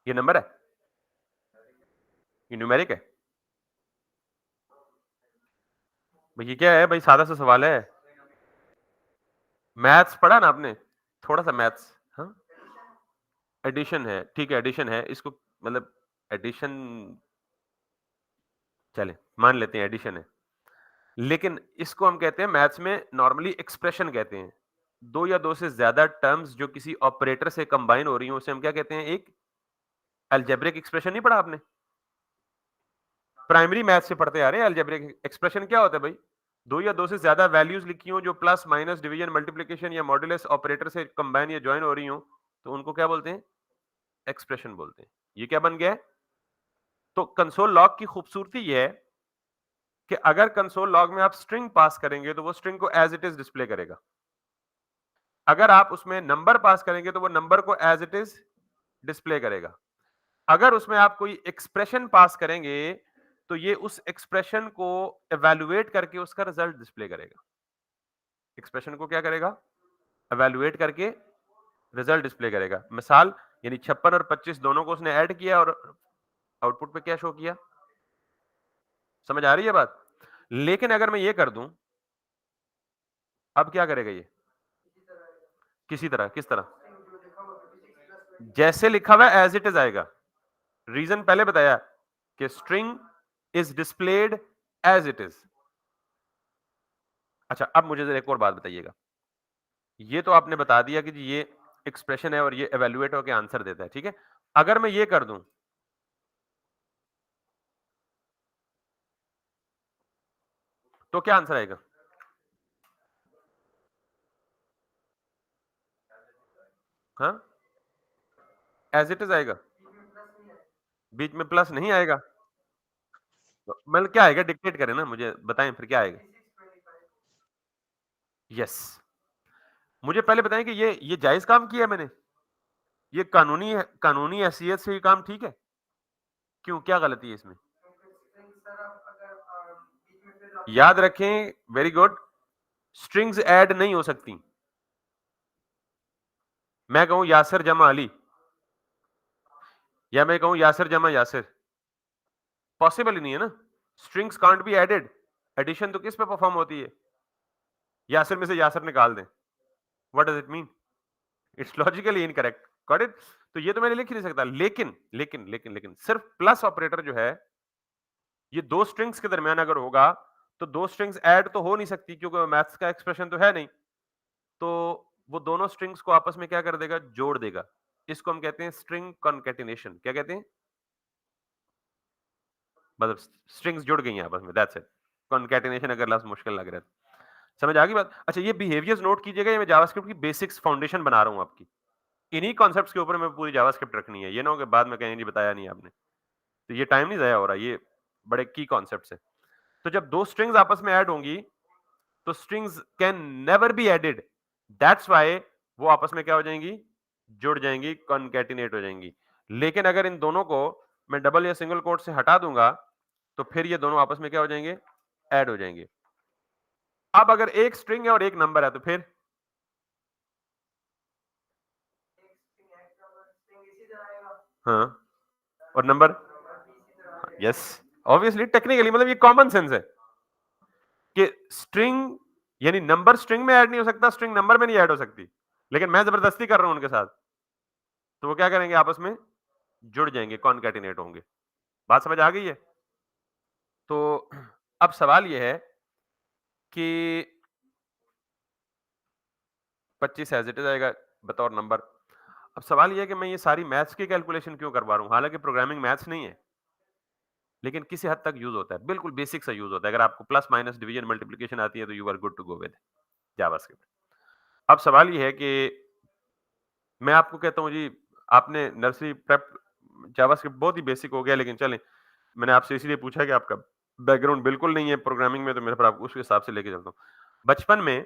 ये नंबर है? ये न्यूमेरिक है? भाई ये क्या है भाई? सादा सा सवाल है। मैथ्स पढ़ा ना आपने? थोड़ा सा मैथ्स। हाँ, एडिशन है, ठीक है, एडिशन है। इसको मतलब एडिशन, चले मान लेते हैं एडिशन है। लेकिन इसको हम कहते हैं मैथ्स में नॉर्मली एक्सप्रेशन कहते हैं। दो या दो से ज्यादा टर्म्स जो किसी ऑपरेटर से कंबाइन हो रही हो उसे हम क्या कहते हैं? एक अलजेब्रिक एक्सप्रेशन। नहीं पढ़ा आपने? प्राइमरी मैथ से पढ़ते आ रहे हैं। अलजेब्रिक एक्सप्रेशन क्या होता है भाई? दो या दो से ज्यादा वैल्यूज लिखी हो जो प्लस माइनस डिवीजन मल्टीप्लिकेशन या मॉड्यूलस ऑपरेटर से कंबाइन या ज्वाइन हो रही हो, तो उनको क्या बोलते हैं? एक्सप्रेशन बोलते हैं। ये क्या बन गया है? तो कंसोल लॉग की खूबसूरती ये है कि अगर कंसोल लॉग में आप स्ट्रिंग पास करेंगे तो वो स्ट्रिंग को एज इट इज डिस्प्ले करेगा। अगर आप उसमें नंबर पास करेंगे तो वो नंबर को एज इट इज डिस्प्ले करेगा। अगर उसमें आप कोई एक्सप्रेशन पास करेंगे तो ये उस एक्सप्रेशन को इवैल्यूएट करके उसका रिजल्ट डिस्प्ले करेगा। एक्सप्रेशन को क्या करेगा? इवैल्यूएट करके रिजल्ट डिस्प्ले करेगा। मिसाल, यानी 56 और 25 दोनों को उसने ऐड किया और आउटपुट पे क्या शो किया? समझ आ रही है बात? लेकिन अगर मैं ये कर दूं, अब क्या करेगा ये? किसी तरह, किस तरह? जैसे लिखा हुआ है एज इट इज आएगा। रीजन पहले बताया कि string is displayed as it is. अच्छा, अब मुझे जरा एक और बात बताइएगा। ये तो आपने बता दिया कि जी ये एक्सप्रेशन है और ये इवैल्यूएट होकर आंसर देता है, ठीक है? अगर मैं ये कर दूं, तो क्या आंसर आएगा? हाँ, एज इट इज आएगा। बीच में प्लस नहीं आएगा। तो मतलब क्या आएगा? डिक्टेट करें ना, मुझे बताएं फिर क्या आएगा? यस। मुझे पहले बताएं कि ये जायज काम किया है मैंने? ये कानूनी हैसियत से ये काम ठीक है? क्यों, क्या गलती है इसमें? याद रखें, वेरी गुड। स्ट्रिंग्स ऐड नहीं हो सकती। मैं कहूं यासिर जमा अली, या मैं कहूं यासिर जमा यासिर, पॉसिबल ही नहीं है ना। Strings can't be added. Addition तो किस पे परफॉर्म होती है? यासिर में से यासिर निकाल दें। What does it mean? It's logically incorrect. Got it? तो ये तो मैंने लिख ही नहीं सकता। लेकिन सिर्फ प्लस ऑपरेटर जो है, ये दो स्ट्रिंग्स के दरमियान अगर होगा तो दो स्ट्रिंग्स ऐड तो हो नहीं सकती क्योंकि मैथ्स का एक्सप्रेशन तो है नहीं। तो वो दोनों स्ट्रिंग्स को आपस में क्या कर देगा? जोड़ देगा। इसको हम कहते हैं स्ट्रिंग कॉन्केटिनेशन। क्या कहते हैं? मतलब स्ट्रिंग्स जुड़ गई हैं आपस में, दैट्स इट। कॉन्केटिनेशन अगर लफ्ज मुश्किल लग रहा है तो। समझ आ गई बात? अच्छा, ये बिहेवियर्स नोट कीजिएगा। ये मैं जावास्क्रिप्ट की बेसिक्स फाउंडेशन बना रहा हूं आपकी। इन्हीं कॉन्सेप्ट्स के ऊपर मैं पूरी जावास्क्रिप्ट रखनी है। ये ना हो कि बाद में कहेंगे जी बताया नहीं आपने। तो ये टाइम नहीं ज़ाया हो रहा, ये बड़े की कॉन्सेप्ट्स हैं। तो जब दो स्ट्रिंग्स आपस में ऐड होंगी तो strings can never be added. That's why वो आपस में क्या हो जाएंगी? जुड़ जाएंगी, कॉन्कैटिनेट हो जाएंगी। लेकिन अगर इन दोनों को मैं डबल या सिंगल कोट से हटा दूंगा तो फिर ये दोनों आपस में क्या हो जाएंगे? ऐड हो जाएंगे। अब अगर एक स्ट्रिंग है और एक नंबर है तो फिर हाँ, और नंबर, यस, ऑब्वियसली टेक्निकली मतलब ये कॉमन सेंस है कि स्ट्रिंग यानी नंबर स्ट्रिंग में ऐड नहीं हो सकता, स्ट्रिंग नंबर में नहीं ऐड हो सकती। लेकिन मैं जबरदस्ती कर रहा हूं उनके साथ, तो वो क्या करेंगे? आपस में जुड़ जाएंगे, कॉन्कैटिनेट होंगे। बात समझ आ गई है? तो अब सवाल ये है कि 25 एज इट इज आएगा बतौर नंबर। अब सवाल ये है कि मैं ये सारी मैथ्स की कैलकुलेशन क्यों करवा रहा हूं? हालांकि प्रोग्रामिंग मैथ्स नहीं है, लेकिन किसी हद तक यूज होता है, बिल्कुल बेसिक सा यूज होता है। अगर आपको प्लस माइनस डिवीजन मल्टीप्लिकेशन आती है तो you are good to go with JavaScript. अब सवाल ये है कि मैं आपको कहता हूँ जी, आपने नर्सरी प्रेप जावास्क्रिप्ट बहुत ही बेसिक हो गया, लेकिन चलें, मैंने आपसे इसलिए पूछा कि आपका बैकग्राउंड बिल्कुल नहीं है प्रोग्रामिंग में, तो मेरे पर आपको उस हिसाब से लेके चलता हूँ। बचपन में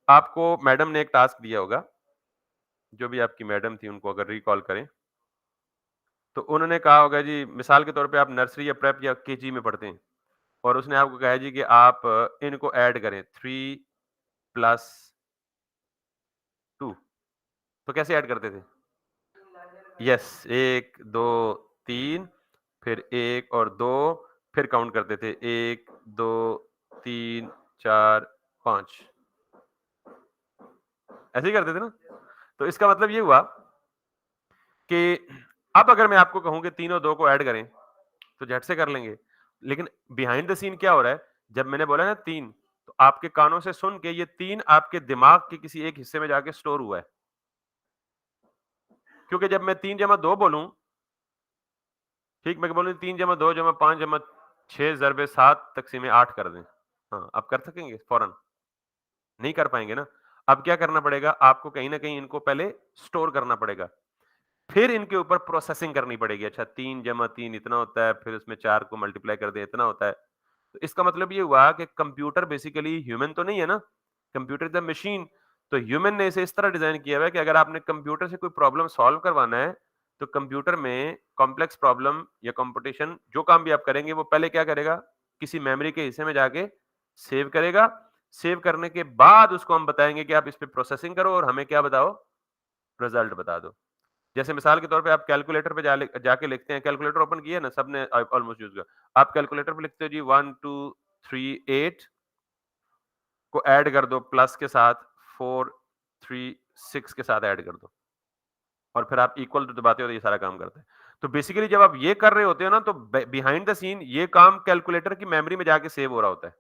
आपको मैडम ने एक टास्क दिया होगा, जो भी आपकी मैडम थी उनको अगर रिकॉल करें, तो उन्होंने कहा होगा जी, मिसाल के तौर पे आप नर्सरी या प्रेप या केजी में पढ़ते हैं और उसने आपको कहा है जी कि आप इनको ऐड करें 3 प्लस 2 तो कैसे ऐड करते थे? यस 1, 2, 3 फिर 1 और 2 फिर काउंट करते थे 1, 2, 3, 4, 5 ऐसे ही करते थे ना? तो इसका मतलब ये हुआ कि अब अगर मैं आपको कहूँ कि 3 और 2 को ऐड करें, तो झट से कर लेंगे। लेकिन बिहाइंड द सीन क्या हो रहा है, जब मैंने बोला ना 3 तो आपके कानों से सुन के ये 3 आपके दिमाग के किसी एक हिस्से में जाके स्टोर हुआ है। क्योंकि जब मैं 3 जमा 2 बोलूँ, ठीक मैं बोलूँ 3 जमा 2 जमा 5 जमा 6 ज़रबे 7 तक़सीम 8 कर दें। हाँ, आप कर सकेंगे फौरन? नहीं कर पाएँगे ना। अब क्या करना पड़ेगा, आपको कहीं न कहीं इनको पहले स्टोर करना पड़ेगा। फिर इनके ऊपर प्रोसेसिंग करनी पड़ेगी। अच्छा 3 जमा 3 इतना होता है, फिर उसमें 4 को मल्टीप्लाई कर दें इतना होता है। तो इसका मतलब ये हुआ कि कंप्यूटर बेसिकली ह्यूमन तो नहीं है ना, कंप्यूटर इज़ अ मशीन। तो ह्यूमन ने इसे इस तरह डिज़ाइन किया हुआ है कि अगर आपने कंप्यूटर से कोई प्रॉब्लम सॉल्व करवाना है, तो कंप्यूटर में कॉम्प्लेक्स प्रॉब्लम या कॉम्पिटिशन जो काम भी आप करेंगे, वो पहले क्या करेगा, किसी मेमोरी के हिस्से में जाके सेव करेगा। सेव करने के बाद उसको हम बताएँगे कि आप इस पे प्रोसेसिंग करो और हमें क्या बताओ, रिज़ल्ट बता दो। जैसे मिसाल के तौर पे आप कैलकुलेटर पे जाके लिखते हैं, कैलकुलेटर ओपन किया ना सबने ऑलमोस्ट यूज़ किया। आप कैलकुलेटर पे लिखते हो जी 1, 2, 3, 8 को ऐड कर दो प्लस के साथ 4, 3, 6 के साथ ऐड कर दो और फिर आप इक्वल टू दबाते हो तो ये सारा काम करता है। तो बेसिकली जब आप ये कर रहे होते हो ना तो बिहाइंड द सीन ये काम कैलकुलेटर की मेमोरी में जाके सेव हो रहा होता है।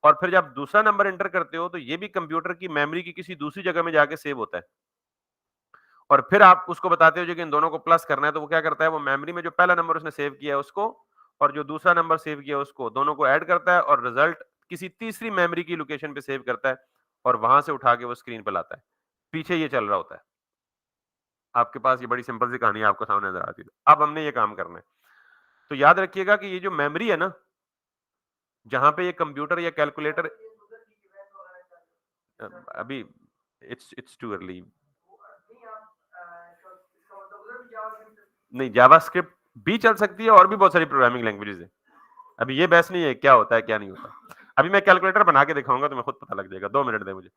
और फिर जब दूसरा नंबर एंटर करते हो तो ये भी कंप्यूटर की मेमोरी की किसी दूसरी जगह में जाके सेव होता है। और फिर आप उसको बताते हो जो कि इन दोनों को प्लस करना है, तो वो क्या करता है, वो मेमोरी में जो पहला नंबर उसने सेव किया है उसको और जो दूसरा नंबर सेव किया है उसको, दोनों को ऐड करता है और रिजल्ट किसी तीसरी मेमोरी की लोकेशन पे सेव करता है और वहां से उठा के वो स्क्रीन पे लाता है। पीछे ये चल रहा होता है। आपके पास ये बड़ी सिंपल सी कहानी आपको सामने नजर आती है। अब हमने ये काम करना है। तो याद रखिएगा कि ये जो मेमोरी है ना, जहां पे ये कंप्यूटर या कैलकुलेटर अभी इट्स इट्स टू अर्ली। नहीं, जावास्क्रिप्ट भी चल सकती है और भी बहुत सारी प्रोग्रामिंग लैंग्वेजेस है। अभी ये बहस नहीं है क्या होता है क्या नहीं होता। अभी मैं कैलकुलेटर बना के दिखाऊंगा तो मैं खुद पता लग जाएगा। 2 मिनट दें मुझे।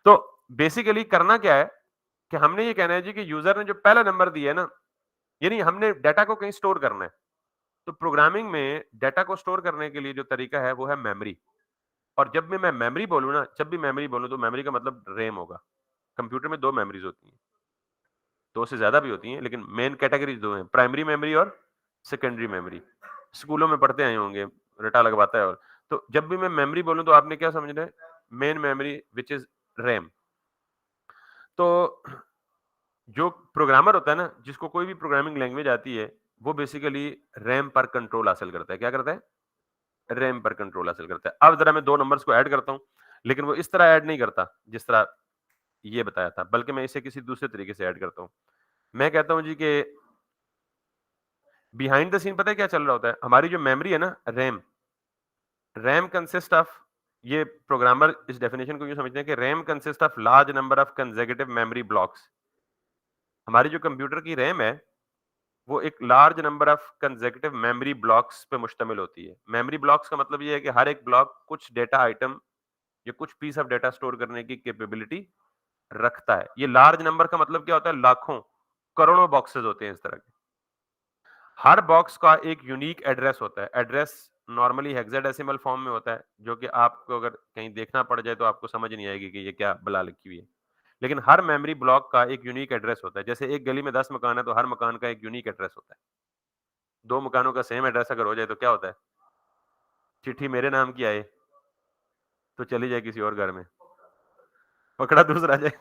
तो बेसिकली करना क्या है कि हमने ये कहना है जी कि यूजर ने जो पहला नंबर दिया है ना, यानी हमने डाटा को कहीं स्टोर करना है। तो प्रोग्रामिंग में डाटा को स्टोर करने के लिए जो तरीका है वो है मेमोरी। और जब भी मैं मेमोरी बोलूँ ना, जब भी मेमोरी बोलूँ तो मेमोरी का मतलब रैम होगा। कंप्यूटर में 2 मेमोरीज होती हैं। 2 से ज़्यादा भी होती हैं, लेकिन मेन कैटेगरीज़ 2 हैं, प्राइमरी मेमोरी और सेकेंडरी मेमोरी। स्कूलों में पढ़ते आए होंगे, रटा लगवाता है और तो जब भी मैं मेमोरी बोलूँ तो आपने क्या समझना है? Main memory which is RAM. तो जो प्रोग्रामर होता है ना, जिसको कोई भी प्रोग्रामिंग लैंग्वेज आती है, वो बेसिकली रैम पर कंट्रोल हासिल करता है। क्या करता है? रैम पर कंट्रोल हासिल करता है। अब ज़रा मैं 2 नंबर्स को ऐड करता हूँ, लेकिन वो इस तरह ऐड नहीं करता, जिस तरह ये बताया था, बल्कि मैं इसे किसी दूसरे तरीके से ऐड करता हूँ। मैं कहता हूँ जी कि बिहाइंड द सीन पता है क्या चल रहा होता है? हमारी जो मेमोरी है ना रैम, रैम कंसिस्ट ऑफ ये प्रोग्रामर इस डेफिनेशन को यूँ समझते हैं कि RAM consist of large number of consecutive memory blocks. हमारी जो कंप्यूटर की रैम है, वो एक large number of consecutive memory blocks पे मुश्तमिल होती है। मेमोरी ब्लॉक्स का मतलब ये है कि हर एक ब्लॉक कुछ डेटा आइटम या कुछ पीस ऑफ डेटा स्टोर करने की कैपेबिलिटी रखता है। ये लार्ज नंबर का मतलब क्या होता है? लाखों, करोड़ों बॉक्सेस होते हैं इस तरह के। हर बॉक्स का एक यूनिक एड्रेस होता है। एड्रेस नॉर्मली हेक्साडेसिमल फॉर्म में होता है, जो कि आपको अगर कहीं देखना पड़ जाए तो आपको समझ नहीं आएगी कि ये क्या बला लिखी हुई है। लेकिन हर मेमोरी ब्लॉक का एक यूनिक एड्रेस होता है। जैसे एक गली में 10 मकान है तो हर मकान का एक यूनिक एड्रेस होता है। 2 मकानों का सेम एड्रेस अगर हो जाए तो क्या होता है? चिट्ठी मेरे नाम की आए तो चली जाए किसी और घर में, पकड़ा दूसरा जाए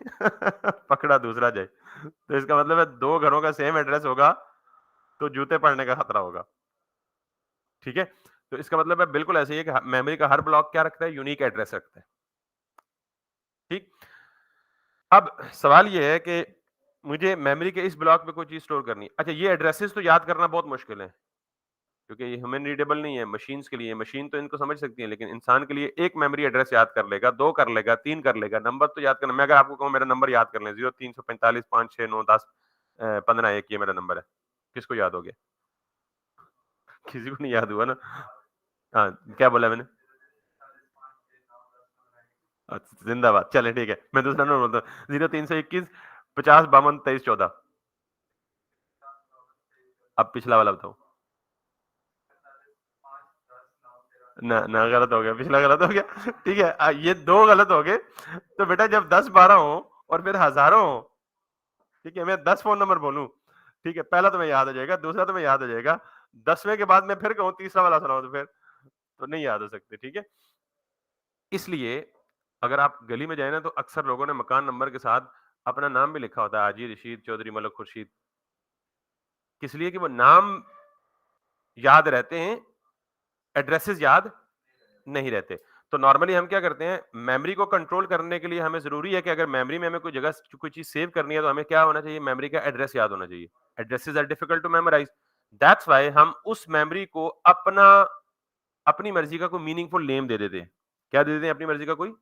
पकड़ा दूसरा जाए। तो इसका मतलब है 2 घरों का सेम एड्रेस होगा तो जूते पड़ने का खतरा होगा। ठीक है? तो इसका मतलब है बिल्कुल ऐसे ही है कि मेमोरी का हर ब्लॉक क्या रखता है? यूनिक एड्रेस रखता है। ठीक? अब सवाल ये है कि मुझे मेमोरी के इस ब्लॉक में कोई चीज़ स्टोर करनी है। अच्छा ये एड्रेसेस तो याद करना बहुत मुश्किल है, क्योंकि ये ह्यूमन रीडेबल नहीं है, मशीन्स के लिए। मशीन तो इनको समझ सकती है, लेकिन इंसान के लिए 1 मेमोरी एड्रेस याद कर लेगा, 2 कर लेगा, 3 कर लेगा, नंबर तो याद करना। मैं अगर आपको कहूँ मेरा नंबर याद कर लें 0345 5 6 9 10 15 1 ये मेरा नंबर है। किसको याद हो गया? किसी को नहीं याद हुआ ना? हाँ, क्या बोला मैंने? जिंदाबाद। चले ठीक है, मैं दूसरा नंबर बोलता हूँ। 0321 50 52 23 14। अब पिछला वाला बताओ। ना ना, गलत हो गया, पिछला गलत हो गया। ठीक है, ये दो गलत हो गए। तो बेटा जब 10 12 हो और फिर हजारों हो, ठीक है, मैं 10 फोन नंबर बोलूं, ठीक है, पहला तुम्हें याद हो जाएगा, दूसरा तुम्हें याद हो जाएगा, 10वें के बाद मैं फिर कहूँ तीसरा वाला सुनाओ तो फिर तो नहीं याद हो सकते, ठीक है। इसलिए अगर आप गली में जाए ना, तो अक्सर लोगों ने मकान नंबर के साथ अपना नाम भी लिखा होता है, हाजी रशीद चौधरी मलक खुर्शीद। किस लिए? कि वो नाम याद रहते हैं, एड्रेसेस याद नहीं रहते। तो नॉर्मली हम क्या करते हैं, मेमोरी को कंट्रोल करने के लिए हमें जरूरी है कि अगर मेमोरी में हमें कोई जगह कोई चीज सेव करनी है, तो हमें क्या होना चाहिए, मेमोरी का एड्रेस याद होना चाहिए। Addresses are difficult to memorise, that's why हम उस मेमोरी को अपनी मर्जी का कोई मीनिंगफुल नेम दे देते हैं। क्या दे देते हैं? अपनी मर्जी का कोई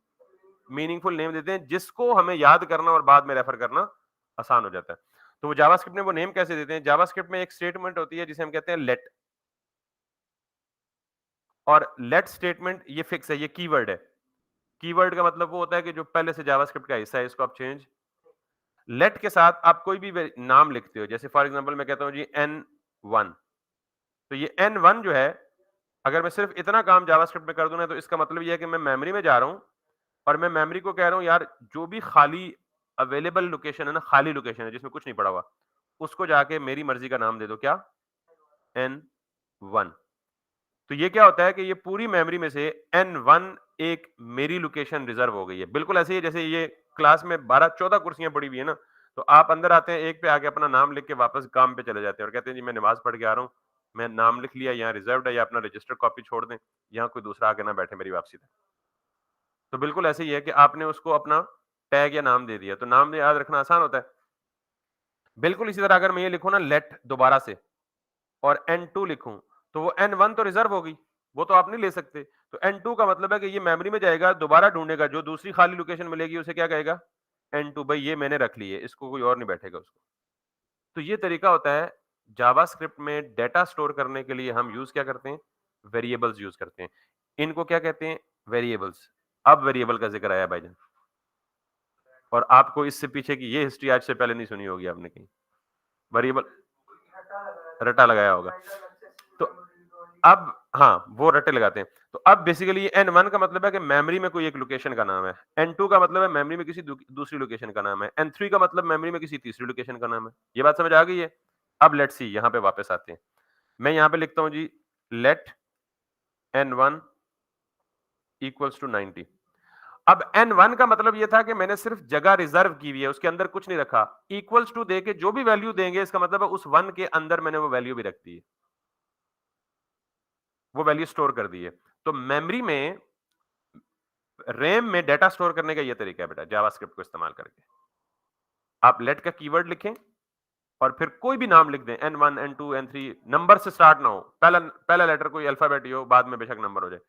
मीनिंगफुल नेम देते हैं, जिसको हमें याद करना और बाद में रेफर करना आसान हो जाता है। तो वो जावास्क्रिप्ट में वो नेम कैसे देते हैं? जावास्क्रिप्ट में एक स्टेटमेंट होती है जिसे हम कहते हैं लेट। और लेट स्टेटमेंट ये फिक्स है, ये कीवर्ड है। कीवर्ड का मतलब वो होता है कि जो पहले से जावास्क्रिप्ट का हिस्सा है, इसको आप चेंज। लेट के साथ आप कोई भी नाम लिखते हो, जैसे फॉर एग्जांपल मैं कहता हूं जी n1, तो ये n1 जो है, अगर मैं सिर्फ इतना काम जावास्क्रिप्ट में कर दूं ना, तो इसका मतलब ये है कि मैं मेमोरी में जा रहा हूं और मैं मेमोरी को कह रहा हूं, यार जो भी खाली अवेलेबल लोकेशन है ना, खाली लोकेशन है जिसमें कुछ नहीं पड़ा हुआ, उसको जाके मेरी मर्जी का नाम दे दो। क्या? n1। तो ये क्या होता है कि ये पूरी मेमोरी में से n1 एक मेरी लोकेशन रिजर्व हो गई है। बिल्कुल ऐसे ही जैसे ये क्लास में 12 14 कुर्सियां पड़ी हुई है ना, तो आप अंदर आते हैं, एक पे आके अपना नाम लिख के वापस काम पे चले जाते हैं और कहते हैं जी मैं नमाज पढ़ के आ रहा हूँ, मैं नाम लिख लिया, यहाँ रिजर्व्ड है, या अपना रजिस्टर कॉपी छोड़ दें, यहाँ कोई दूसरा आके ना बैठे मेरी वापसी तक। तो बिल्कुल ऐसे ही है कि आपने उसको अपना टैग या नाम दे दिया, तो नाम याद रखना आसान होता है। बिल्कुल इसी तरह अगर मैं ये लिखूं ना, लेट दोबारा से, और n2 लिखूं, तो वो n1 तो रिजर्व हो गई, वो तो आप नहीं ले सकते। तो n2 का मतलब है कि ये मेमोरी में जाएगा, दोबारा ढूंढेगा, जो दूसरी खाली लोकेशन मिलेगी उसे क्या कहेगा? n2। भाई ये मैंने रख ली है, इसको कोई और नहीं बैठेगा उसको। तो ये तरीका होता है। जावास्क्रिप्ट में डेटा स्टोर करने के लिए हम यूज क्या करते हैं? वेरिएबल्स यूज करते हैं। इनको क्या कहते हैं? वेरिएबल्स। अब वेरिएबल का जिक्र आया भाईजान, और आपको इससे पीछे की ये हिस्ट्री आज से पहले नहीं सुनी होगी आपने कहीं। वेरिएबल रटा लगाया होगा। तो अब हाँ, वो रट्टे लगाते हैं। तो अब बेसिकली n1 का मतलब है कि मेमोरी में कोई एक लोकेशन का नाम है। n2 का मतलब है मेमोरी में किसी दूसरी लोकेशन का नाम है। n3 का मतलब मेमोरी में किसी तीसरी लोकेशन का नाम है। ये बात समझ आ गई है? अब लेट्स सी, यहाँ पे वापस आते हैं। मैं यहाँ पे लिखता हूँ जी, लेट n1 इक्वल्स टू 90। अब n1 का मतलब ये था कि मैंने सिर्फ जगह रिजर्व की हुई है, उसके अंदर कुछ नहीं रखा। इक्वल्स टू दे के जो भी वैल्यू देंगे, इसका मतलब है उस 1 के अंदर मैंने वो वैल्यू भी रख दी है, वो वैल्यू स्टोर कर दी है। तो मेमोरी में, रैम में डेटा स्टोर करने का ये तरीका है बेटा, जावास्क्रिप्ट को इस्तेमाल करके। आप लेट का कीवर्ड लिखें और फिर कोई भी नाम लिख दें, n1 n2 n3, नंबर से स्टार्ट ना हो, पहला पहला लेटर कोई अल्फाबेट ही हो, बाद में बेशक नंबर हो जाए।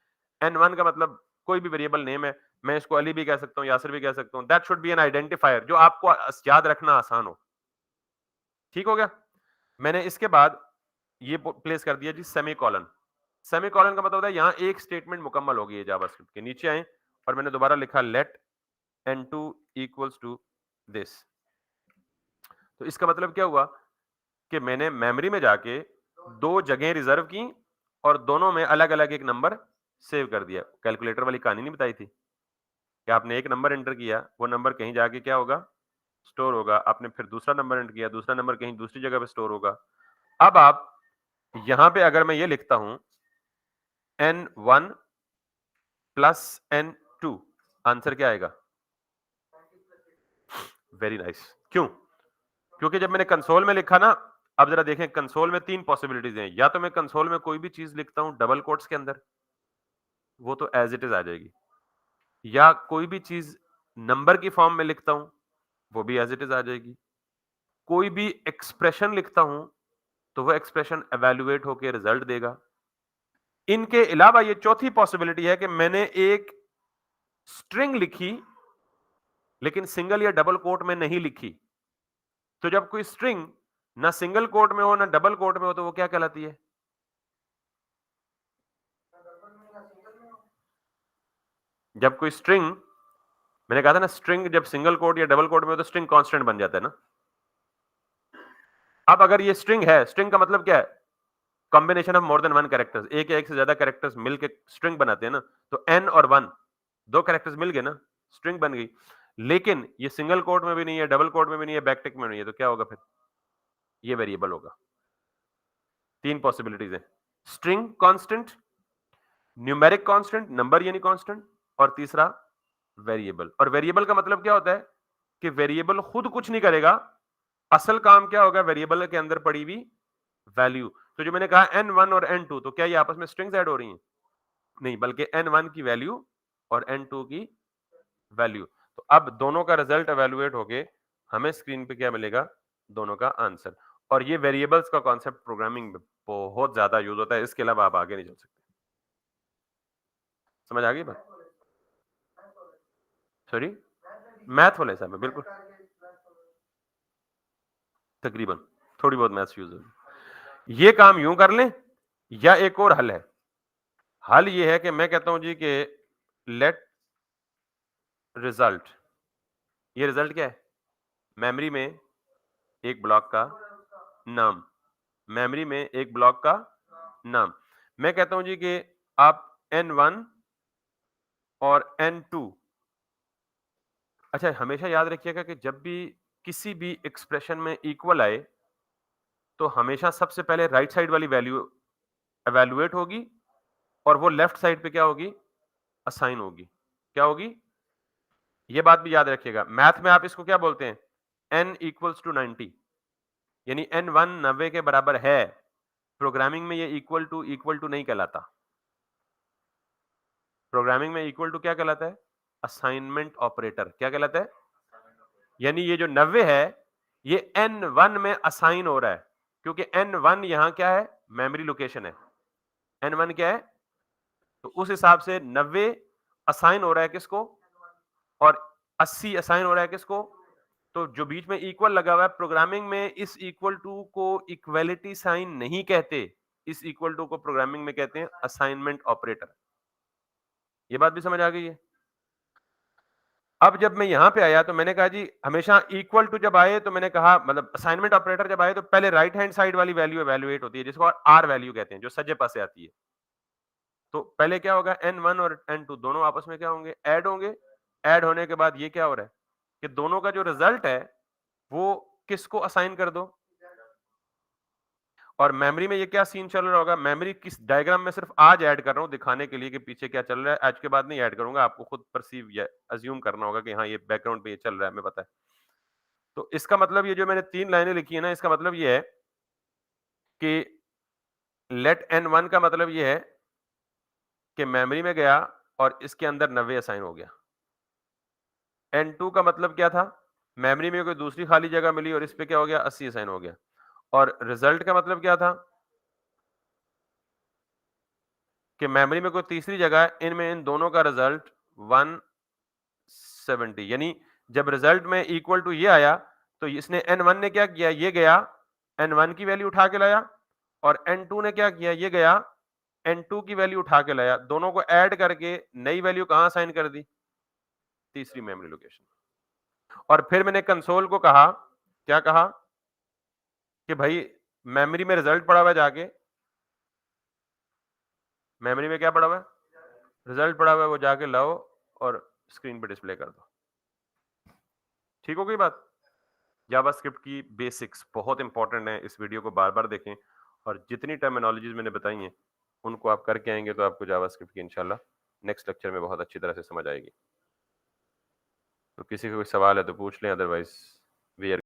n1 का मतलब कोई भी वेरिएबल नेम है, मैं इसको अली भी कह सकता हूं, यासिर भी कह सकता हूं। That should be N identifier, जो आपको याद रखना आसान हो। ठीक हो गया? मैंने इसके बाद ये प्लेस कर दिया G semi colon. Semi colon का मतलब होता है यहां एक स्टेटमेंट मुकम्मल हो गई है जावास्क्रिप्ट के। नीचे आए और मैंने दोबारा लिखा late n2 equals to this. तो इसका मतलब क्या हुआ कि मैंने मेमोरी में जाके दो जगह रिजर्व की और दोनों में अलग अलग एक नंबर सेव कर दिया। कैलकुलेटर वाली कहानी नहीं बताई थी कि आपने एक नंबर एंटर किया, वो नंबर कहीं जाके क्या होगा? स्टोर होगा। आपने फिर दूसरा नंबर एंटर किया, दूसरा नंबर कहीं दूसरी जगह पे स्टोर होगा। अब आप यहां पे अगर मैं ये लिखता हूं n1 प्लस n2, आंसर क्या आएगा? Very nice. क्यों? क्योंकि जब मैंने कंसोल में लिखा ना, अब जरा देखें, कंसोल में तीन पॉसिबिलिटीज हैं। या तो मैं कंसोल में कोई भी चीज लिखता हूं डबल कोट्स के अंदर, वो तो एज इट इज आ जाएगी। या कोई भी चीज नंबर की फॉर्म में लिखता हूं, वो भी एज इट इज आ जाएगी। कोई भी एक्सप्रेशन लिखता हूं, तो वो एक्सप्रेशन एवेल्युएट होकर रिजल्ट देगा। इनके अलावा ये चौथी पॉसिबिलिटी है कि मैंने एक स्ट्रिंग लिखी, लेकिन सिंगल या डबल कोट में नहीं लिखी। तो जब कोई स्ट्रिंग ना सिंगल कोट में हो ना डबल कोट में हो, तो वो क्या कहलाती है? जब कोई स्ट्रिंग, मैंने कहा था ना स्ट्रिंग जब सिंगल कोट या डबल कोट में हो तो स्ट्रिंग कांस्टेंट बन जाता है ना। अब अगर ये स्ट्रिंग है, स्ट्रिंग का मतलब क्या है? Combination of more than one characters, एक या एक से ज्यादा कैरेक्टर्स मिलके स्ट्रिंग बनाते हैं ना। तो एन और वन, दो कैरेक्टर्स मिल गए ना, स्ट्रिंग बन गई। लेकिन ये सिंगल कोट में भी नहीं है, डबल कोट में भी नहीं है, बैकटिक में नहीं है, तो क्या होगा फिर? ये वेरिएबल होगा। तीन पॉसिबिलिटीज है, string constant, numeric constant number यानी कांस्टेंट, और तीसरा वेरिएबल। और वेरिएबल का मतलब क्या होता है कि वेरिएबल खुद कुछ नहीं करेगा, असल काम क्या होगा, वेरिएबल के अंदर पड़ी हुई वैल्यू। तो जो मैंने कहा n1 और n2, तो क्या ये आपस में स्ट्रिंग्स ऐड हो रही हैं? नहीं, बल्कि n1 की वैल्यू और n2 की वैल्यू। तो अब दोनों का रिजल्ट एवेलुएट होके हमें स्क्रीन पे क्या मिलेगा? दोनों का आंसर। और ये वेरिएबल्स का कॉन्सेप्ट प्रोग्रामिंग में बहुत ज्यादा यूज होता है, इसके अलावा आप आगे नहीं चल सकते। समझ आ गई बात? सॉरी, मैथ वाले हिसाब में बिल्कुल, तकरीबन थोड़ी बहुत मैथ्स यूज होगी। ये काम यूं कर लें, या एक और हल है। हल ये है कि मैं कहता हूं जी कि लेट रिजल्ट, ये रिजल्ट क्या है? मेमोरी में एक ब्लॉक का नाम, मेमोरी में एक ब्लॉक का नाम। मैं कहता हूं जी कि आप n1 और n2, अच्छा हमेशा याद रखिएगा कि जब भी किसी भी एक्सप्रेशन में इक्वल आए तो हमेशा सबसे पहले राइट साइड वाली वैल्यू एवेलुएट होगी और वो लेफ्ट साइड पे क्या होगी? असाइन होगी। क्या होगी? ये बात भी याद रखिएगा। मैथ में आप इसको क्या बोलते हैं? n इक्वल्स टू 90, यानी n1 90 के बराबर है। प्रोग्रामिंग में ये इक्वल टू नहीं कहलाता। प्रोग्रामिंग में इक्वल टू क्या कहलाता है? Assignment operator. क्या कहलाता है? यानी ये जो 90 है, ये n1 में असाइन हो रहा है, क्योंकि n1 यहां क्या है? मेमोरी लोकेशन है। n1 क्या है? तो उस हिसाब से 90 असाइन हो रहा है किसको? और 80 असाइन हो रहा है किसको? तो जो बीच में इक्वल लगा हुआ है, प्रोग्रामिंग में इस इक्वल टू को इक्वलिटी साइन नहीं कहते। इस इक्वल टू को प्रोग्रामिंग में कहते हैं असाइनमेंट ऑपरेटर। ये बात भी समझ आ गई है? अब जब मैं यहां पे आया तो मैंने कहा जी हमेशा इक्वल टू जब आए तो मैंने कहा मतलब असाइनमेंट ऑपरेटर जब आए तो पहले राइट हैंड साइड वाली वैल्यू एवेल्युएट होती है, जिसको आर वैल्यू कहते हैं, जो सज्जे पासे आती है। तो पहले क्या होगा? n1 और n2 दोनों आपस में क्या होंगे? ऐड होंगे। ऐड होने के बाद ये क्या हो रहा है कि दोनों का जो रिजल्ट है वो किसको असाइन कर दो? और मेमोरी में ये क्या सीन चल रहा होगा? मेमोरी किस डायग्राम में सिर्फ आज ऐड कर रहा हूं दिखाने के लिए कि पीछे क्या चल रहा है, आज के बाद नहीं ऐड करूंगा, आपको खुद परसीव या अज्यूम करना होगा कि हाँ ये बैकग्राउंड पे ये चल रहा है, हमें पता है। तो इसका मतलब ये जो मैंने 3 लाइनें लिखी है ना, इसका मतलब ये है कि लेट n1 का मतलब ये है कि मेमोरी में गया और इसके अंदर 90 असाइन हो गया। n2 का मतलब क्या था? मेमोरी में कोई दूसरी खाली जगह मिली और इस पे क्या हो गया? 80 असाइन हो गया। और रिजल्ट का मतलब क्या था? कि मेमोरी में कोई तीसरी जगह है, इनमें इन दोनों का रिजल्ट 170, यानी जब रिजल्ट में इक्वल टू ये आया तो इसने n1 ने क्या किया? ये गया n1 की वैल्यू उठा के लाया, और n2 ने क्या किया? ये गया n2 की वैल्यू उठा के लाया। दोनों को ऐड करके नई वैल्यू कहां साइन कर दी? तीसरी मेमोरी लोकेशन। और फिर मैंने कंसोल को कहा, क्या कहा? कि भाई मेमोरी में रिजल्ट पड़ा हुआ है, जाके मेमोरी में क्या पड़ा हुआ है? रिजल्ट पड़ा हुआ है, वो जाके लाओ और स्क्रीन पे डिस्प्ले कर दो। ठीक हो गई बात? जावास्क्रिप्ट की बेसिक्स बहुत इंपॉर्टेंट है, इस वीडियो को बार-बार देखें और जितनी टर्मिनोलॉजीज मैंने बताई हैं, उनको आप करके आएंगे तो आपको जावास्क्रिप्ट की इंशाल्लाह नेक्स्ट लेक्चर में बहुत अच्छी तरह से समझ आएगी। तो किसी को कोई सवाल है तो पूछ लें, अदरवाइज वी आर